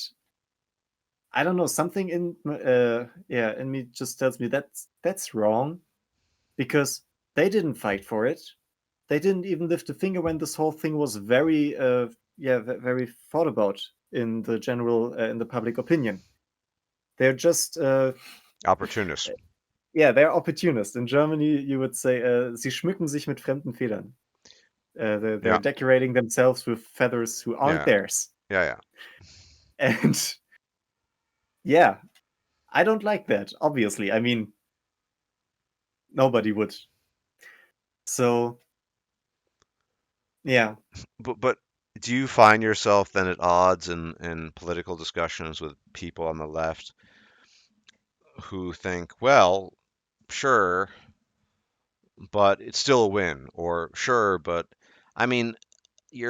I don't know, something in yeah, in me just tells me that's wrong because they didn't fight for it. They didn't even lift a finger when this whole thing was very yeah, very thought about in the general in the public opinion. They're just Opportunists. yeah, they're opportunists. In Germany, you would say sie schmücken sich mit fremden Federn. They're Yeah, decorating themselves with feathers who aren't yeah, theirs. yeah, yeah. And yeah, I don't like that, obviously. I mean, nobody would. So yeah, But do you find yourself then at odds in political discussions with people on the left who think, well, sure, but it's still a win, or sure, but I mean,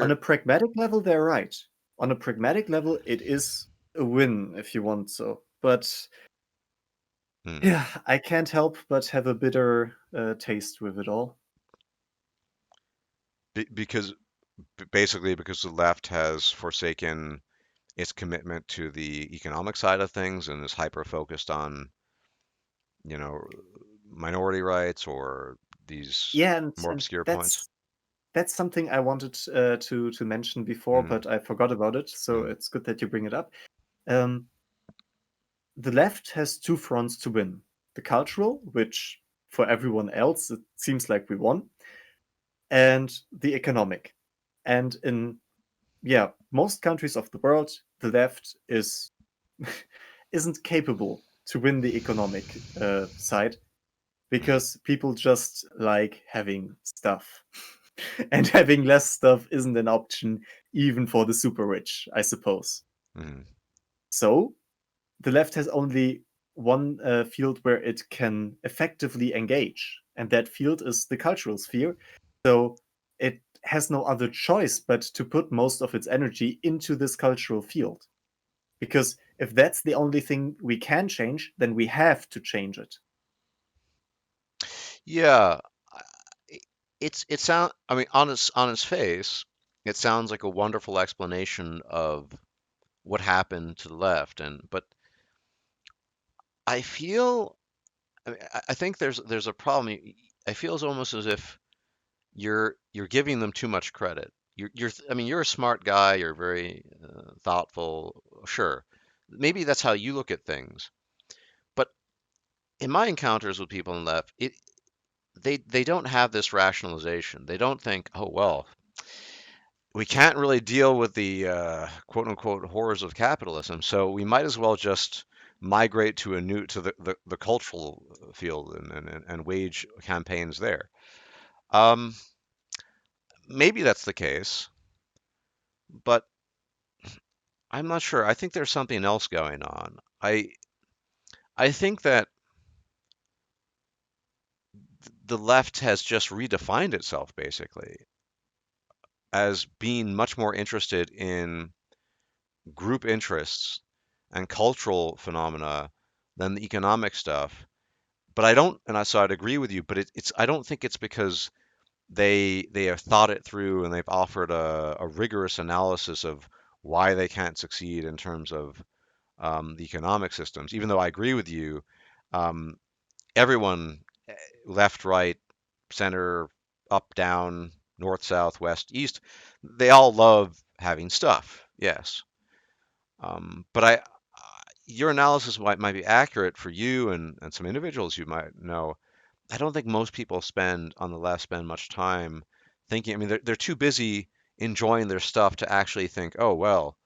on you're a pragmatic level, they're right. On a pragmatic level, it is. a win if you want so. But Hmm. yeah, I can't help but have a bitter taste with it all. Because basically because the left has forsaken its commitment to the economic side of things and is hyper focused on, you know, minority rights or these Yeah, more and obscure points. that's something I wanted to mention before, Mm, but I forgot about it. So mm, it's good that you bring it up. Um, the left has two fronts to win: the cultural, which for everyone else it seems like we won, and the economic. And in most countries of the world, the left isn't capable to win the economic side mm, because people just like having stuff. And having less stuff isn't an option even for the super rich, I suppose. mm. So the left has only one field where it can effectively engage, and that field is the cultural sphere. So it has no other choice but to put most of its energy into this cultural field. Because if that's the only thing we can change, then we have to change it. Yeah, it sound. I mean, on its face, it sounds like a wonderful explanation of what happened to the left, and but I feel. I think there's a problem. I feel it's almost as if you're giving them too much credit. I mean, you're a smart guy. You're very thoughtful. Sure, maybe that's how you look at things. But in my encounters with people on the left, they don't have this rationalization. They don't think, oh well, we can't really deal with the quote unquote horrors of capitalism, so we might as well just migrate to a new to the cultural field and wage campaigns there. Um, Maybe that's the case, but I'm not sure. I think there's something else going on. I think that the left has just redefined itself basically as being much more interested in group interests and cultural phenomena than the economic stuff. But I don't, and so I'd agree with you. But it's I don't think it's because they have thought it through and they've offered a rigorous analysis of why they can't succeed in terms of the economic systems. Even though I agree with you, um, everyone, left, right, center, up, down, north, south, west, east, they all love having stuff. Yes. But your analysis might be accurate for you and some individuals you might know. I don't think most people on the left spend much time thinking. I mean, they're too busy enjoying their stuff to actually think, oh, well,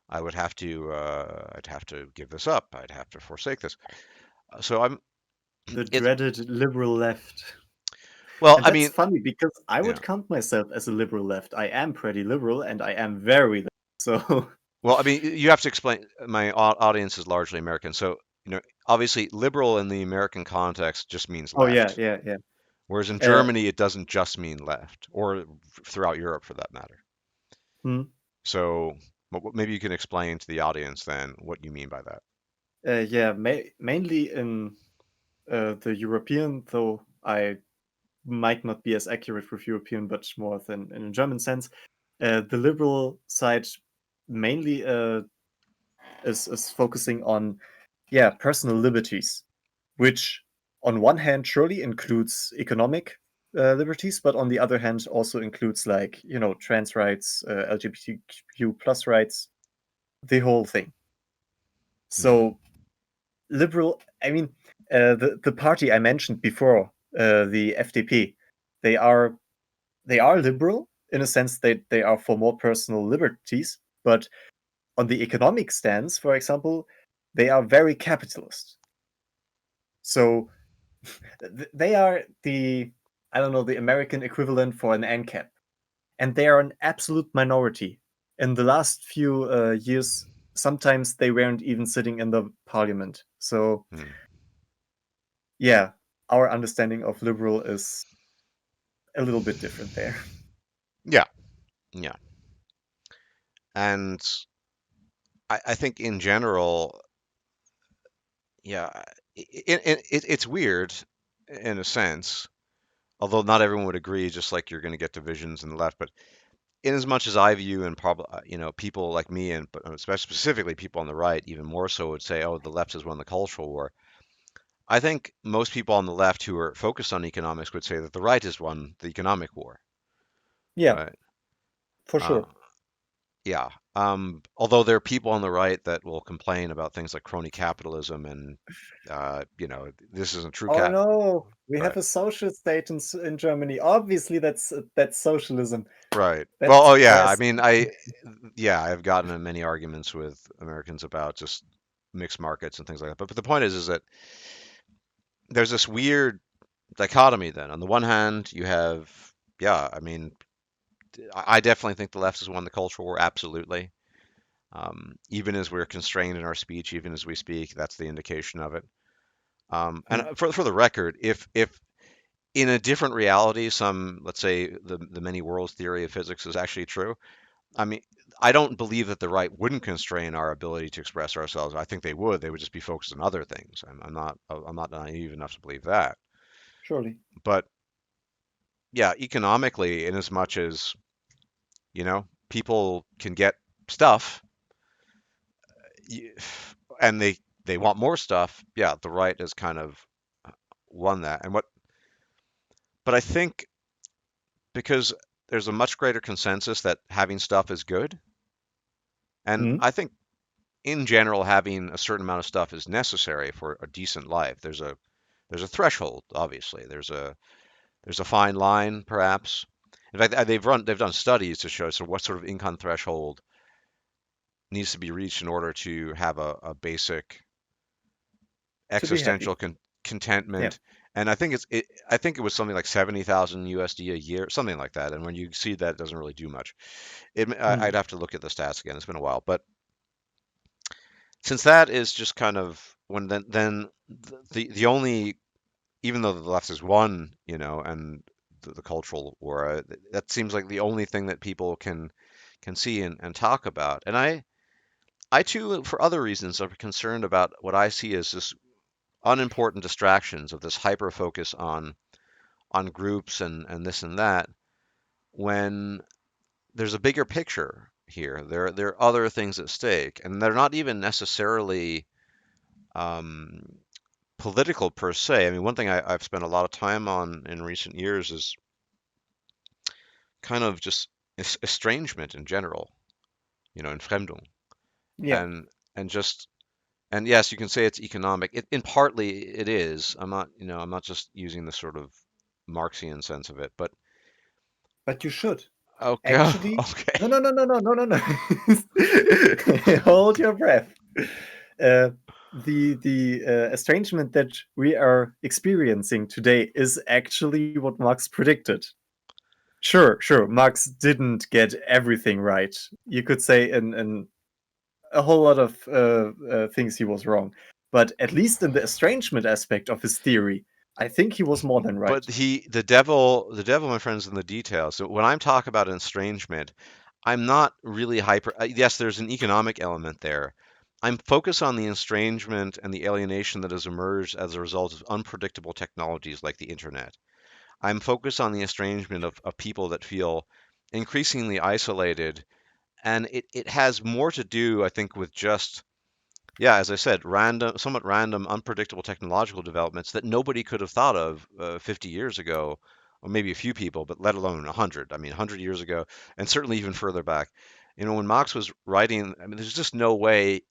I'd have to give this up. I'd have to forsake this. So The it's, dreaded liberal left. well, And I that's mean, funny because I yeah. would count myself as a liberal left. I am pretty liberal and I am very left. So, Well, I mean, you have to explain. My audience is largely American, so obviously, liberal in the American context just means oh yeah, left. yeah, yeah. Whereas in Uh, Germany, it doesn't just mean left, or throughout Europe for that matter. hmm, So maybe you can explain to the audience then what you mean by that. yeah, mainly in the European, though I might not be as accurate with European, but more than in a German sense. The liberal side mainly is focusing on, yeah, personal liberties, which on one hand surely includes economic liberties, but on the other hand also includes like trans rights, LGBTQ plus rights, the whole thing. Hmm. So liberal, I mean, the party I mentioned before, the FDP, they are they are liberal in a sense that they are for more personal liberties, but on the economic stance, for example, they are very capitalist. So they are the, I don't know, the American equivalent for an ANCAP, and they are an absolute minority. In the last few years, sometimes they weren't even sitting in the parliament. So Hmm. yeah, our understanding of liberal is a little bit different there. Yeah, yeah. And I think in general, yeah, it's weird in a sense, although not everyone would agree, just like you're going to get divisions in the left. But in as much as I view and probably, people like me and but especially specifically people on the right, even more so would say, oh, the left has won the cultural war. I think most people on the left who are focused on economics would say that the right has won the economic war, Yeah, right? for Uh, sure. yeah. Although there are people on the right that will complain about things like crony capitalism and, this isn't true Oh cap. no, we have Right. a social state in Germany. Obviously, that's socialism. Right. Well, That's oh yeah. I yes. mean, yeah, I've gotten in many arguments with Americans about just mixed markets and things like that. But the point is that there's this weird dichotomy then. On the one hand, you have, yeah, I mean, I definitely think the left has won the cultural war, absolutely. Even as we're constrained in our speech, even as we speak, that's the indication of it. And Hmm. for the record, if in a different reality, let's say the many worlds theory of physics is actually true. I mean, I don't believe that the right wouldn't constrain our ability to express ourselves. I think they would. They would just be focused on other things. I'm not naive enough to believe that. Surely. But yeah, economically, in as much as, people can get stuff, y- and they want more stuff. Yeah, the right has kind of won that. But I think because there's a much greater consensus that having stuff is good, and Hmm. I think in general having a certain amount of stuff is necessary for a decent life. There's a threshold, obviously. There's a fine line, perhaps. In fact, they've done studies to show so what sort of income threshold needs to be reached in order to have a basic To be existential happy. Yeah. contentment. And I think it was something like 70,000 USD a year, something like that. And when you see that, it doesn't really do much. I'd Hmm. have to look at the stats again. It's been a while, but since that is just kind of when then the only, even though the left has won, and the cultural war, that seems like the only thing that people can see and talk about. And I too, for other reasons, are concerned about what I see as this unimportant distractions of this hyper focus on groups and this and that, when there's a bigger picture here. There are other things at stake, and they're not even necessarily um, political per se. I mean, one thing I've spent a lot of time on in recent years is kind of just estrangement in general, Entfremdung, Yeah. and and just and yes, you can say it's economic. In partly it is. I'm not just using the sort of Marxian sense of it, but But you should. okay, Actually, okay. no, no, no, no, no, no, no, no. Hold your breath. Uh, the estrangement that we are experiencing today is actually what Marx predicted. Sure, sure. Marx didn't get everything right. You could say in a whole lot of things he was wrong, but at least in the estrangement aspect of his theory, I think he was more than right. But the devil, my friends, in the details. So when I'm talking about estrangement, I'm not really hyper. Yes, there's an economic element there. I'm focused on the estrangement and the alienation that has emerged as a result of unpredictable technologies like the internet. I'm focused on the estrangement of people that feel increasingly isolated. And it has more to do, I think, with just, yeah, as I said, somewhat random, unpredictable technological developments that nobody could have thought of 50 years ago, or maybe a few people, but let alone 100. I mean, 100 years ago, and certainly even further back. When Marx was writing, I mean, there's just no way.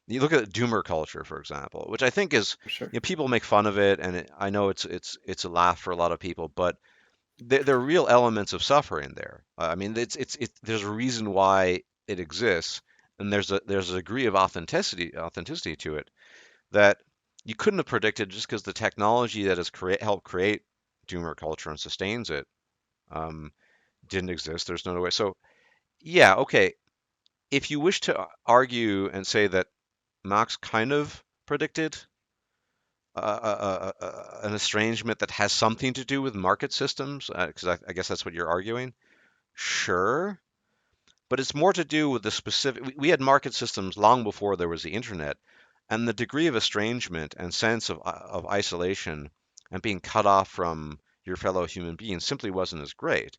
You look at doomer culture, for example, which I think is, For sure. people make fun of it, and I know it's a laugh for a lot of people, but there are real elements of suffering there. I mean, there's a reason why it exists, and there's a degree of authenticity to it that you couldn't have predicted just because the technology that has helped create doomer culture and sustains it um, didn't exist. There's no way. So yeah, okay. If you wish to argue and say that Marx kind of predicted an estrangement that has something to do with market systems, because I guess that's what you're arguing. Sure, but it's more to do with the specific. We had market systems long before there was the internet, and the degree of estrangement and sense of isolation and being cut off from your fellow human beings simply wasn't as great.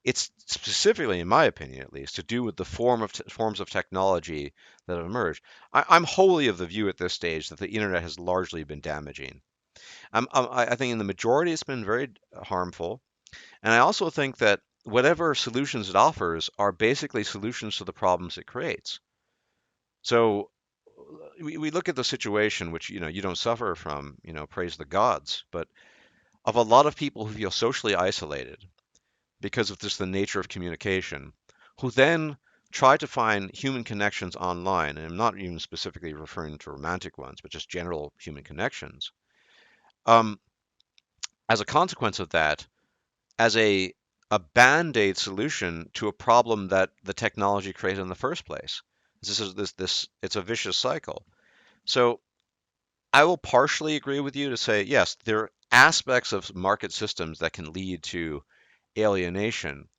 It's specifically, in my opinion at least, to do with the forms of technology that have emerged. I'm wholly of the view at this stage that the internet has largely been damaging. I think in the majority it's been very harmful, and I also think that whatever solutions it offers are basically solutions to the problems it creates. So we look at the situation, which you don't suffer from, praise the gods, but of a lot of people who feel socially isolated because of just the nature of communication, who then try to find human connections online, and I'm not even specifically referring to romantic ones, but just general human connections. Um, as a consequence of that, as a band-aid solution to a problem that the technology created in the first place. This it's a vicious cycle. So I will partially agree with you to say yes, there are aspects of market systems that can lead to alienation,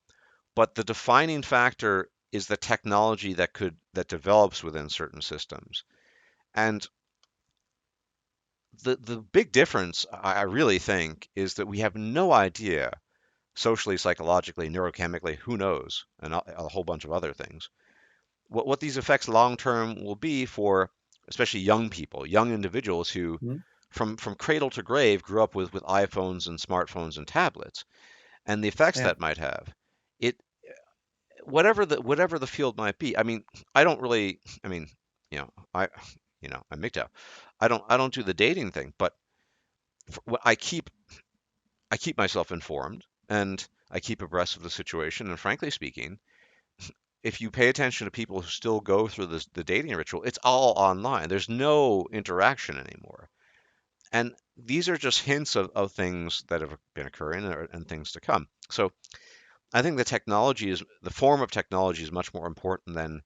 but the defining factor is the technology that develops within certain systems. And the big difference I really think is that we have no idea socially, psychologically, neurochemically, who knows, and a whole bunch of other things. What these effects long term will be for especially young people, young individuals who Hmm? from cradle to grave grew up with iPhones and smartphones and tablets, and the effects Yeah. that might have. It whatever the field might be. I mean, I don't really. I mean, you know, I I'm MGTOW. I don't do the dating thing, but I keep myself informed and I keep abreast of the situation. And frankly speaking, if you pay attention to people who still go through the dating ritual, it's all online. There's no interaction anymore. And these are just hints of things that have been occurring and things to come. So I think the form of technology is much more important than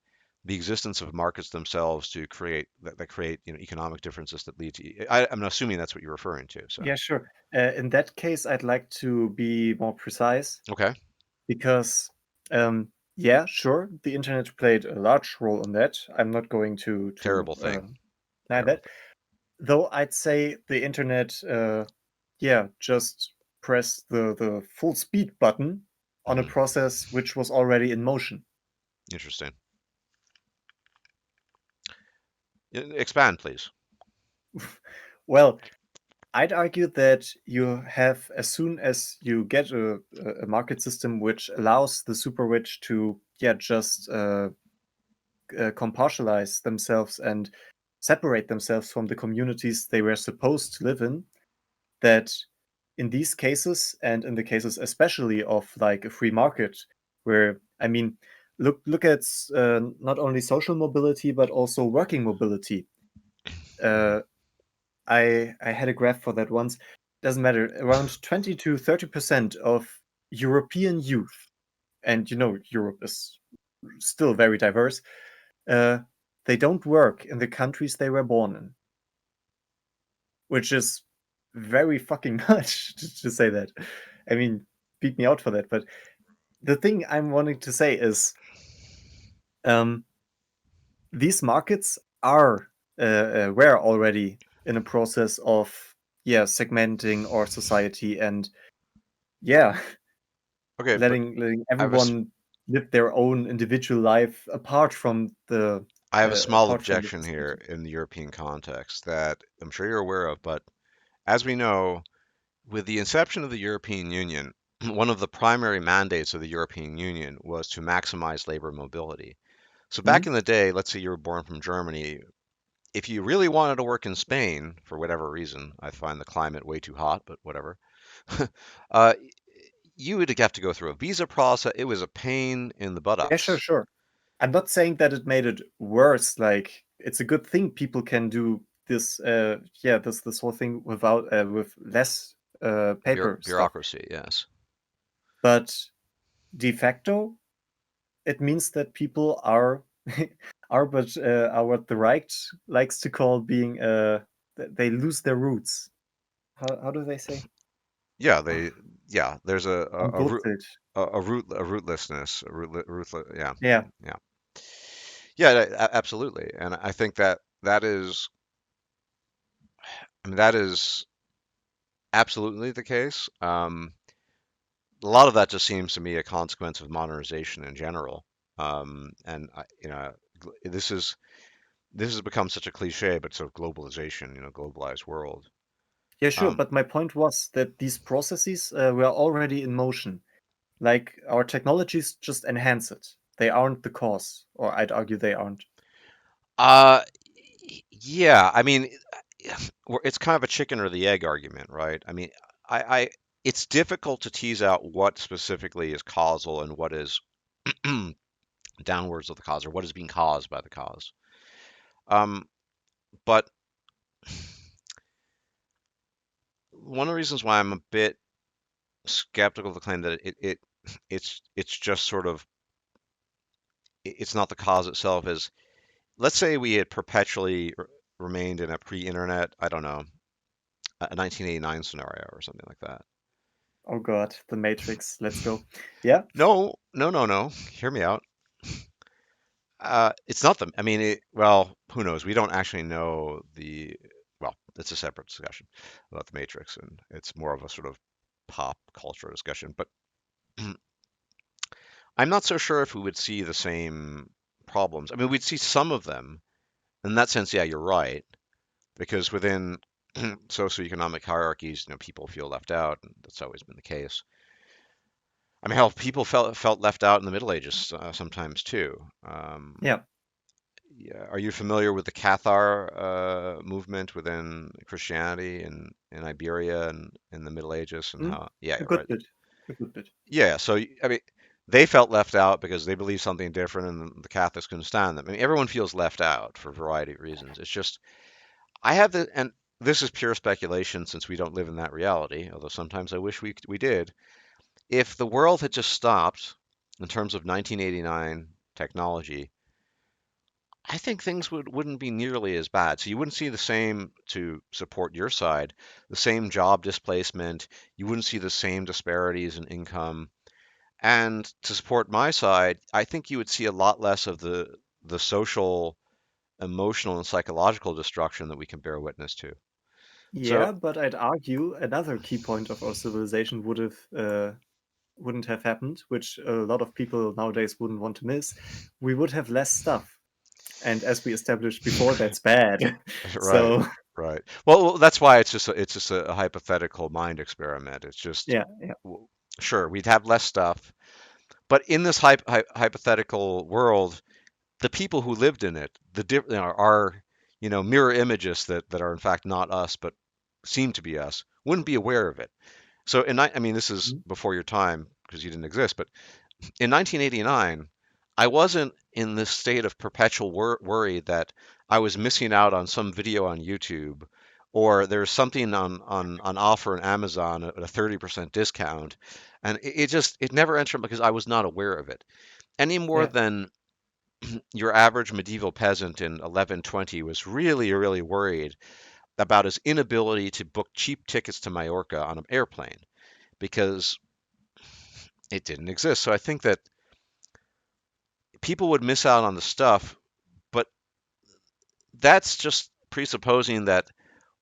the existence of markets themselves to create that create economic differences that lead to. I'm assuming that's what you're referring to. So Yeah, sure. In that case, I'd like to be more precise okay, because, yeah, sure, the internet played a large role in that. I'm not going to terrible thing, deny terrible that. thing. Though I'd say the internet, yeah, just pressed the full speed button on a Hmm. process which was already in motion. Interesting. Expand, please. Well, I'd argue that you have, as soon as you get a market system which allows the super rich to, yeah, just compartmentalize themselves and separate themselves from the communities they were supposed to live in, that in these cases, and in the cases especially of like a free market, where I mean, look at not only social mobility but also working mobility. Hmm. Uh, I had a graph for that once. Doesn't matter. Around 20 to 30% of European youth, and Europe is still very diverse. Uh, they don't work in the countries they were born in, which is very fucking much to say that. I mean, beat me out for that. But the thing I'm wanting to say is, um, these markets are were already in a process of, yeah, segmenting our society and, yeah, Okay, but letting I have a s- everyone live their own individual life I have a small apart from the objection here society. in the European context that I'm sure you're aware of, but as we know, with the inception of the European Union, one of the primary mandates of the European Union was to maximize labor mobility. So back Hmm? in the day, let's say you were born from Germany, if you really wanted to work in Spain, for whatever reason, I find the climate way too hot, but whatever, uh, you would have to go through a visa process. It was a pain in the Yeah, sure, buttocks. sure. I'm not saying that it made it worse. Like, it's a good thing people can do this. Yeah, this whole thing with less paper stuff. Bureaucracy, yes. But de facto, it means that people are are what the right likes to call being they lose their roots. How do they say? Yeah, Oh, they, yeah, there's I'm Wurzel. a rootlessness, ruthless, yeah, Yeah, yeah, yeah, absolutely. And I think that that is, I mean, that is absolutely the case. A lot of that just seems to me a consequence of modernization in general. And this is this has become such a cliche, but sort of globalization, globalized world. yeah, sure. Um, But my point was that these processes were already in motion. Like our technologies just enhance it. They aren't the cause, or I'd argue they aren't. uh, yeah, I mean, it's kind of a chicken or the egg argument, right? I mean, I it's difficult to tease out what specifically is causal and what is downwards of the cause or what is being caused by the cause. Um, but one of the reasons why I'm a bit skeptical of the claim that it's just sort of it's not the cause itself is, let's say we had perpetually remained in a pre-internet, I don't know, a 1989 scenario or something like that. Oh God, the Matrix. Let's go. Yeah. No, no, no, no. Hear me out. It's not the. I mean, well, who knows? We don't actually know the. Well, it's a separate discussion about the Matrix, and it's more of a sort of pop culture discussion. But I'm not so sure if we would see the same problems. I mean, we'd see some of them. In that sense, yeah, you're right. Because within socioeconomic hierarchies, people feel left out, and that's always been the case. I mean, hell, people felt left out in the Middle Ages sometimes too. Yeah. Yeah, are you familiar with the Cathar movement within Christianity in Iberia and in the Middle Ages and Mm, how? Yeah, a good right. bit. A good bit. Yeah, so I mean, they felt left out because they believed something different, and the Catholics couldn't stand them. I mean, everyone feels left out for a variety of reasons. It's just I have the and this is pure speculation since we don't live in that reality, although sometimes I wish we did. If the world had just stopped in terms of 1989 technology, I think things wouldn't be nearly as bad. So you wouldn't see the same, to support your side, the same job displacement. You wouldn't see the same disparities in income. And to support my side, I think you would see a lot less of the social, emotional, and psychological destruction that we can bear witness to. So Yeah, but I'd argue another key point of our civilization wouldn't have happened, which a lot of people nowadays wouldn't want to miss. We would have less stuff, and as we established before, that's bad. right, So right. Well, that's why it's just a hypothetical mind experiment. It's just yeah, yeah. w- sure we'd have less stuff, but in this hypothetical world, the people who lived in it, are mirror images that are in fact not us, but seem to be us, wouldn't be aware of it. So I mean, this is Mhm. before your time because you didn't exist, but in 1989, I wasn't in this state of perpetual worry that I was missing out on some video on YouTube or there's something on offer on Amazon at a 30% discount. And it never entered because I was not aware of it any more Yeah, than your average medieval peasant in 1120 was really, really worried about his inability to book cheap tickets to Majorca on an airplane because it didn't exist. So I think that people would miss out on the stuff, but that's just presupposing that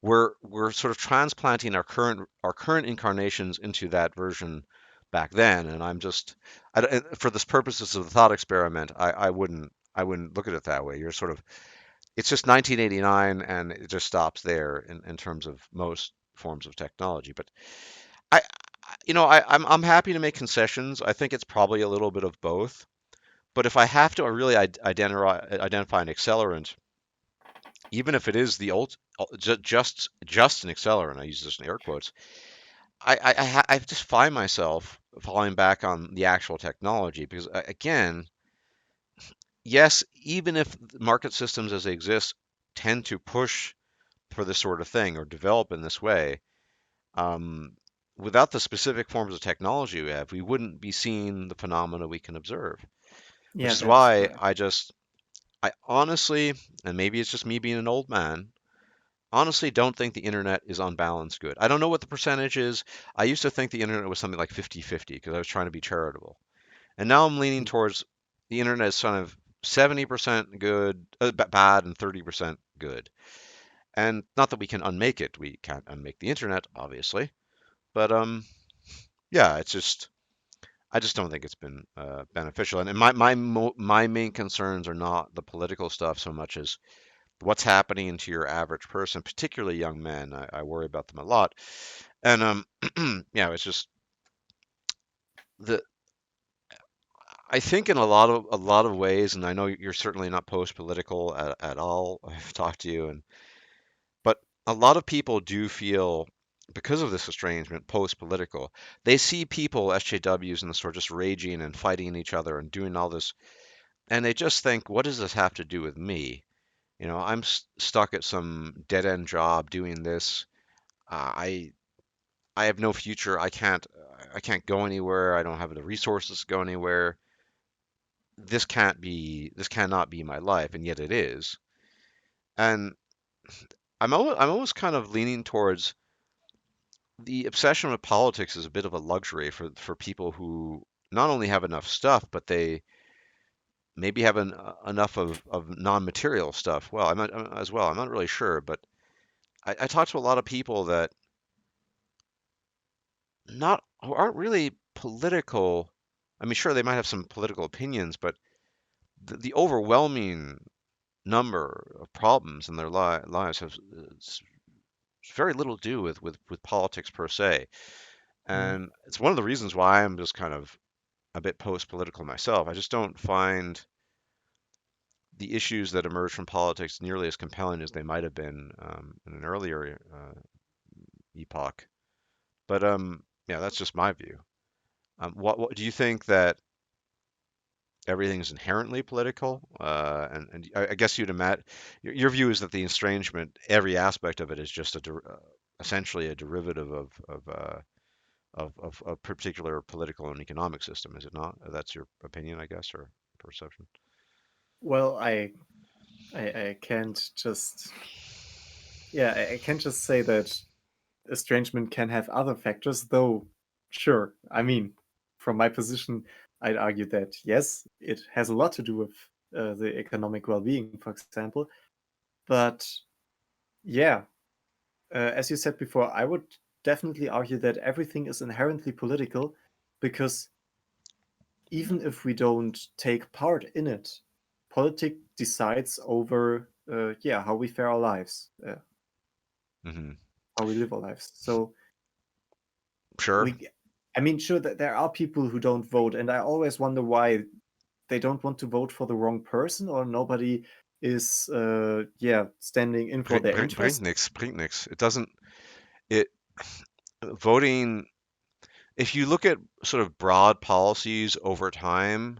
we're sort of transplanting our current incarnations into that version back then. And for the purposes of the thought experiment, I wouldn't look at it that way. You're sort of it's just 1989 and it just stops there in terms of most forms of technology. But I, I'm happy to make concessions. I think it's probably a little bit of both. But if I have to really identify an accelerant, even if it is the old, just an accelerant, I use this in air quotes. I just find myself falling back on the actual technology because again, yes, even if market systems as they exist tend to push for this sort of thing or develop in this way, um, without the specific forms of technology we have, we wouldn't be seeing the phenomena we can observe. Which yeah, is that is why correct. I honestly, and maybe it's just me being an old man, honestly don't think the internet is on balance good. I don't know what the percentage is. I used to think the internet was something like 50-50 because I was trying to be charitable. And now I'm leaning towards the internet is kind of 70% good, bad, and 30% good. And not that we can unmake it. We can't unmake the internet, obviously. But yeah, it's just I just don't think it's been beneficial. And my main concerns are not the political stuff so much as what's happening to your average person, particularly young men. I worry about them a lot. And yeah, it's just the I think in a lot of ways, and I know you're certainly not post-political at all. I've talked to you, and but a lot of people do feel because of this estrangement, post-political, they see people, SJWs in the store, just raging and fighting each other and doing all this, and they just think, what does this have to do with me? I'm stuck at some dead-end job doing this. I have no future. I can't go anywhere. I don't have the resources to go anywhere. This cannot be my life, and yet it is. And I'm almost kind of leaning towards the obsession with politics is a bit of a luxury for people who not only have enough stuff, but they maybe have enough of non-material stuff. Well, I'm not as well. I'm not really sure, but I talk to a lot of people that not who aren't really political. I mean, sure, they might have some political opinions, but the overwhelming number of problems in their lives have very little to do with politics per se. Mm. And it's one of the reasons why I'm just kind of a bit post-political myself. I just don't find the issues that emerge from politics nearly as compelling as they might have been in an earlier epoch. But yeah, that's just my view. What do you think that everything is inherently political? And I guess you'd imagine your view is that the estrangement, every aspect of it, is just essentially a derivative of a particular political and economic system, is it not? That's your opinion, I guess, or perception. Well, I can't just yeah, I can't just say that estrangement can have other factors, though sure. I mean, from my position, I'd argue that yes, it has a lot to do with the economic well-being, for example. But yeah, as you said before, I would definitely argue that everything is inherently political because even if we don't take part in it, politics decides over yeah, how we fare our lives, Hmm. how we live our lives. So Sure. we I mean, sure that there are people who don't vote, and I always wonder why they don't want to vote for the wrong person or nobody is yeah, standing in for their Bringt interest. nix. Bringt nix. It doesn't. It voting. If you look at sort of broad policies over time,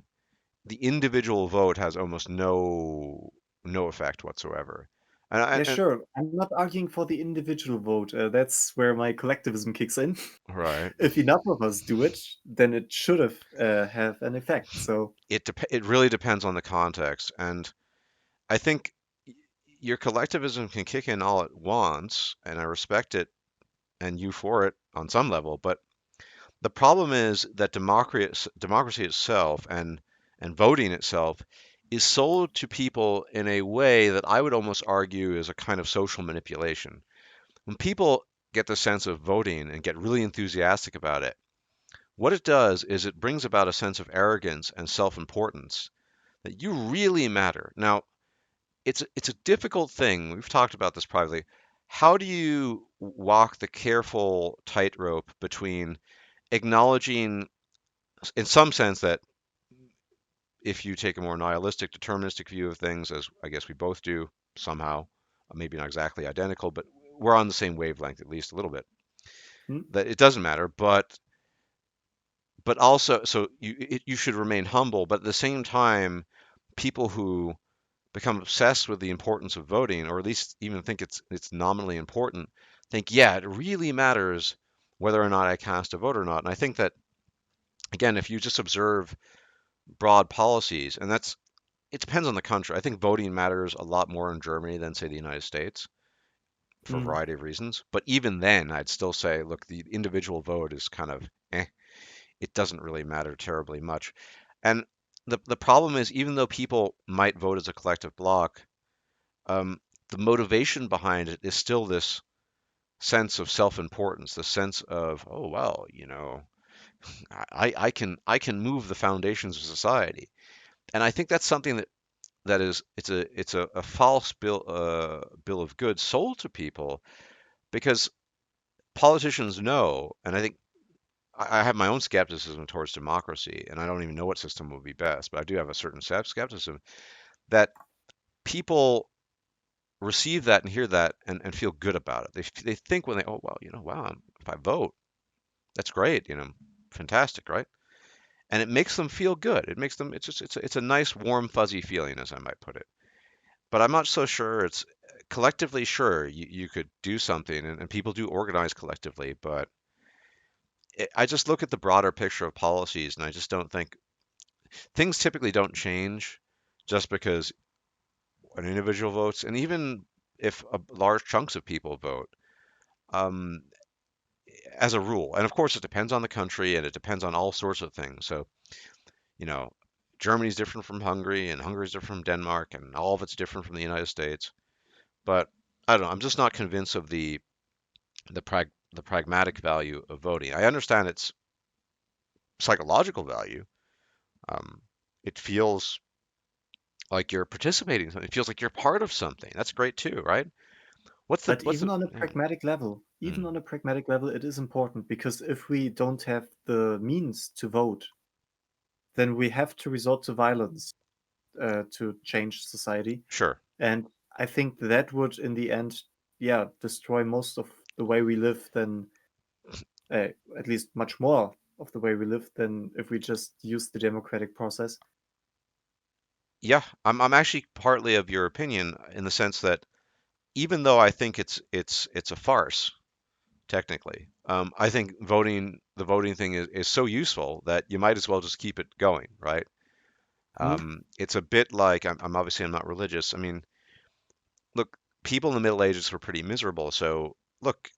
the individual vote has almost no effect whatsoever. Yeah, And sure. I'm not arguing for the individual vote. That's where my collectivism kicks in. right. If enough of us do it, then it should have an effect. So, It really depends on the context, and I think your collectivism can kick in all at once, and I respect it and you for it on some level. But the problem is that democracy itself and voting itself is sold to people in a way that I would almost argue is a kind of social manipulation. When people get the sense of voting and get really enthusiastic about it, what it does is it brings about a sense of arrogance and self-importance that you really matter. Now, it's a difficult thing. We've talked about this privately. How do you walk the careful tightrope between acknowledging, in some sense, that if you take a more nihilistic, deterministic view of things, as I guess we both do somehow, maybe not exactly identical, but we're on the same wavelength at least a little bit, hmm? that it doesn't matter, but also so you should remain humble, but at the same time, people who become obsessed with the importance of voting, or at least even think it's nominally important, think, yeah, it really matters whether or not I cast a vote or not. And I think that again, if you just observe broad policies, and it depends on the country. I think voting matters a lot more in Germany than say the United States. for a Mm. variety of reasons. But even then, I'd still say, look, the individual vote is kind of eh. It doesn't really matter terribly much. And the problem is, even though people might vote as a collective bloc, um, the motivation behind it is still this sense of self-importance, the sense of, oh well, I can move the foundations of society, and I think that's something that is it's a false bill of goods sold to people because politicians know, and I think I have my own skepticism towards democracy, and I don't even know what system would be best, but I do have a certain skepticism that people receive that and hear that and feel good about it. They think when they, oh well, wow, if I vote, that's great, fantastic, right? And it makes them feel good. It makes them it's a nice warm fuzzy feeling, as I might put it. But I'm not so sure it's collectively. Sure, you could do something, and people do organize collectively, but I just look at the broader picture of policies, and I just don't think things typically don't change just because an individual votes, and even if large chunks of people vote, um, as a rule. And of course, it depends on the country, and it depends on all sorts of things. So, you know, Germany's different from Hungary, and Hungary's different from Denmark, and all of it's different from the United States. But I don't know. I'm just not convinced of the pragmatic value of voting. I understand its psychological value. Um, it feels like you're participating in something. It feels like you're part of something. That's great too, right? But What's even the on a yeah. pragmatic level, even Mm, on a pragmatic level, it is important because if we don't have the means to vote, then we have to resort to violence to change society. sure. And I think that would, in the end, yeah, destroy most of the way we live than, at least much more of the way we live than if we just use the democratic process. Yeah, I'm actually partly of your opinion in the sense that even though I think it's a farce, technically. I think the voting thing is so useful that you might as well just keep it going, right? Mm. It's a bit like I'm obviously I'm not religious. I mean, look, people in the Middle Ages were pretty miserable. So look,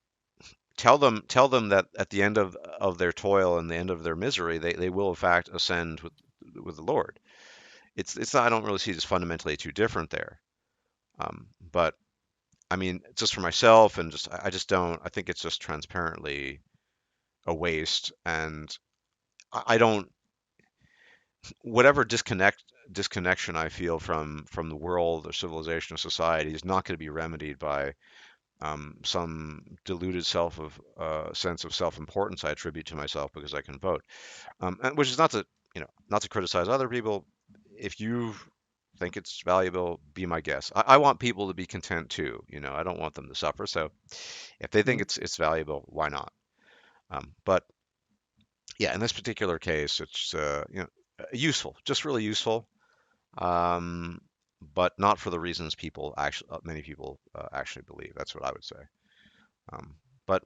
tell them that at the end of their toil and the end of their misery, they will in fact ascend with the Lord. It's not, I don't really see it as fundamentally too different there. But I mean, just for myself and just I just don't. I think it's just transparently a waste, and I don't whatever disconnection I feel from the world or civilization or society is not going to be remedied by some deluded sense of self-importance I attribute to myself because I can vote. And which is not to not to criticize other people. If you think it's valuable, be my guest. I want people to be content too. I don't want them to suffer. So if they think Mm. it's valuable, why not? But yeah, in this particular case, it's useful, just really useful, um, but not for the reasons many people actually believe. That's what I would say. Um, but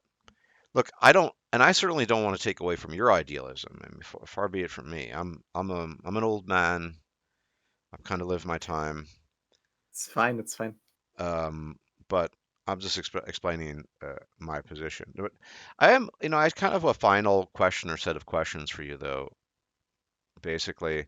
look, I don't, and I certainly don't want to take away from your idealism. I mean, far be it from me. I'm an old man. I've kind of lived my time, It's fine. It's fine. um, but I'm just explaining my position. But I am, I kind of have a final question or set of questions for you, though. Basically,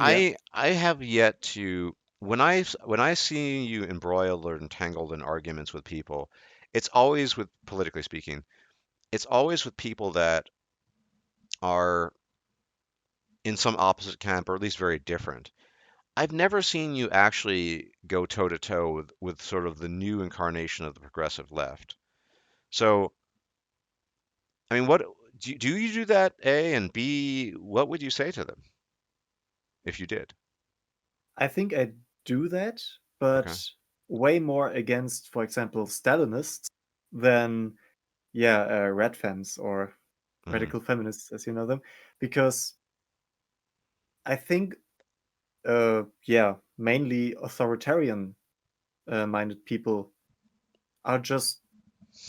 Yeah. I have yet to when I see you embroiled or entangled in arguments with people, it's always with politically speaking, it's always with people that are in some opposite camp or at least very different. I've never seen you actually go toe to toe with sort of the new incarnation of the progressive left. So, I mean, what do you do that? A and B, what would you say to them if you did? I think I do that, but Okay. way more against, for example, Stalinists than, yeah, red femmes or Hmm. radical feminists, as you know them, because I think, yeah, mainly authoritarian minded people are just,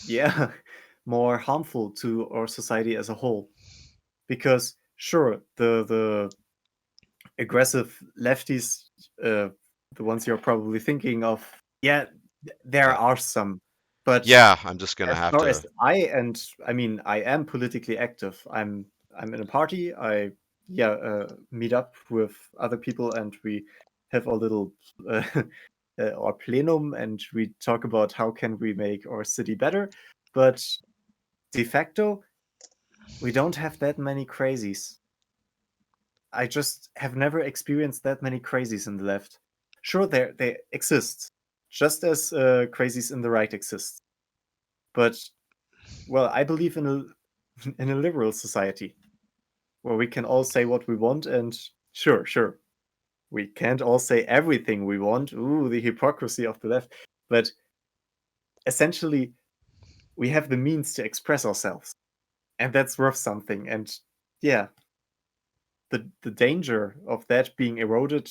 yeah, more harmful to our society as a whole. Because sure, the aggressive lefties, uh, the ones you're probably thinking of, yeah, There Uh, are some, but yeah, I'm just gonna as have far as to. I mean, I am politically active. I'm in a party. I meet up with other people and we have our little uh, our plenum and we talk about how can we make our city better. But de facto, we don't have that many crazies. I just have never experienced that many crazies in the left. Sure, they exist, just as crazies in the right exist. But well, I believe in a in a liberal society where we can all say what we want, and sure, we can't all say everything we want. Ooh, the hypocrisy of the left. But essentially, we have the means to express ourselves, and that's worth something. And yeah, the danger of that being eroded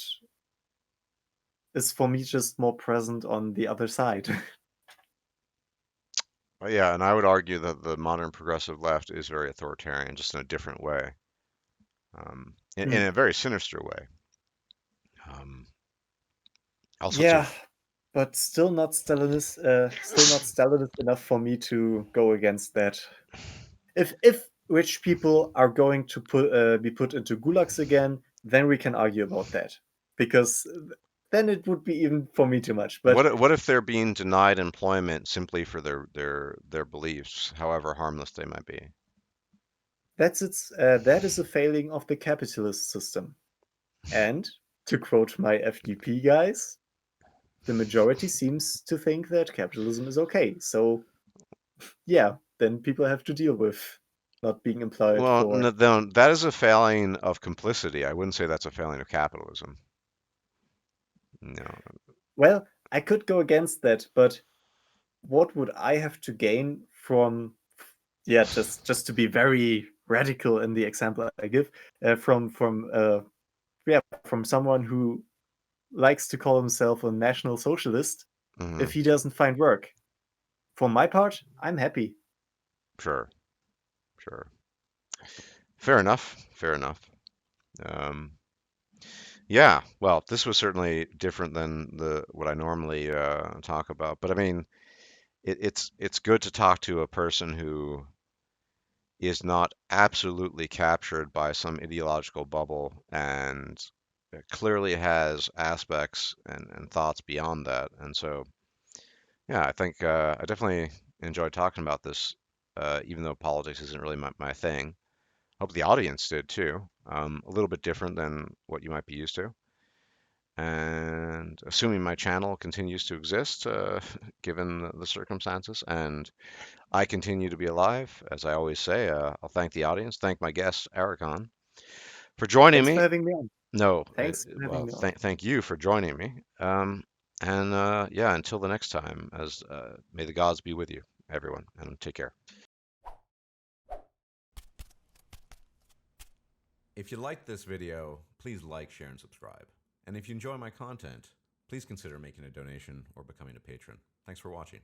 is for me just more present on the other side. Yeah, and I would argue that the modern progressive left is very authoritarian, just in a different way, in Mm. a very sinister way. Um, all sorts Yeah, of. but still not Stalinist enough for me to go against that. If rich people are going to be put into gulags again, then we can argue about that because then it would be even for me too much. But What if they're being denied employment simply for their beliefs, however harmless they might be? that is a failing of the capitalist system. And to quote my FDP guys, the majority seems to think that capitalism is okay. So yeah, then people have to deal with not being employed Well, for. no, that is a failing of complicity. I wouldn't say that's a failing of capitalism. No. Well, I could go against that, but what would I have to gain from, yeah, just to be very radical in the example I give, from someone who likes to call himself a national socialist Hmm. if he doesn't find work? For my part, I'm happy. Sure, sure. Fair enough. Fair enough. Um, yeah. Well, this was certainly different than the what I normally talk about. But I mean, it's good to talk to a person who is not absolutely captured by some ideological bubble and clearly has aspects and thoughts beyond that. And so, yeah, I think I definitely enjoyed talking about this, even though politics isn't really my thing. Hope the audience did too. A little bit different than what you might be used to. And assuming my channel continues to exist, given the circumstances, and I continue to be alive, as I always say, I'll thank the audience, thank my guest, Aragon, for joining Thanks for me. having me on. No, Thanks for having well, me on. thank you for joining me. And yeah, until the next time, as may the gods be with you, everyone, and take care. If you liked this video, please like, share, and subscribe. And if you enjoy my content, please consider making a donation or becoming a patron. Thanks for watching.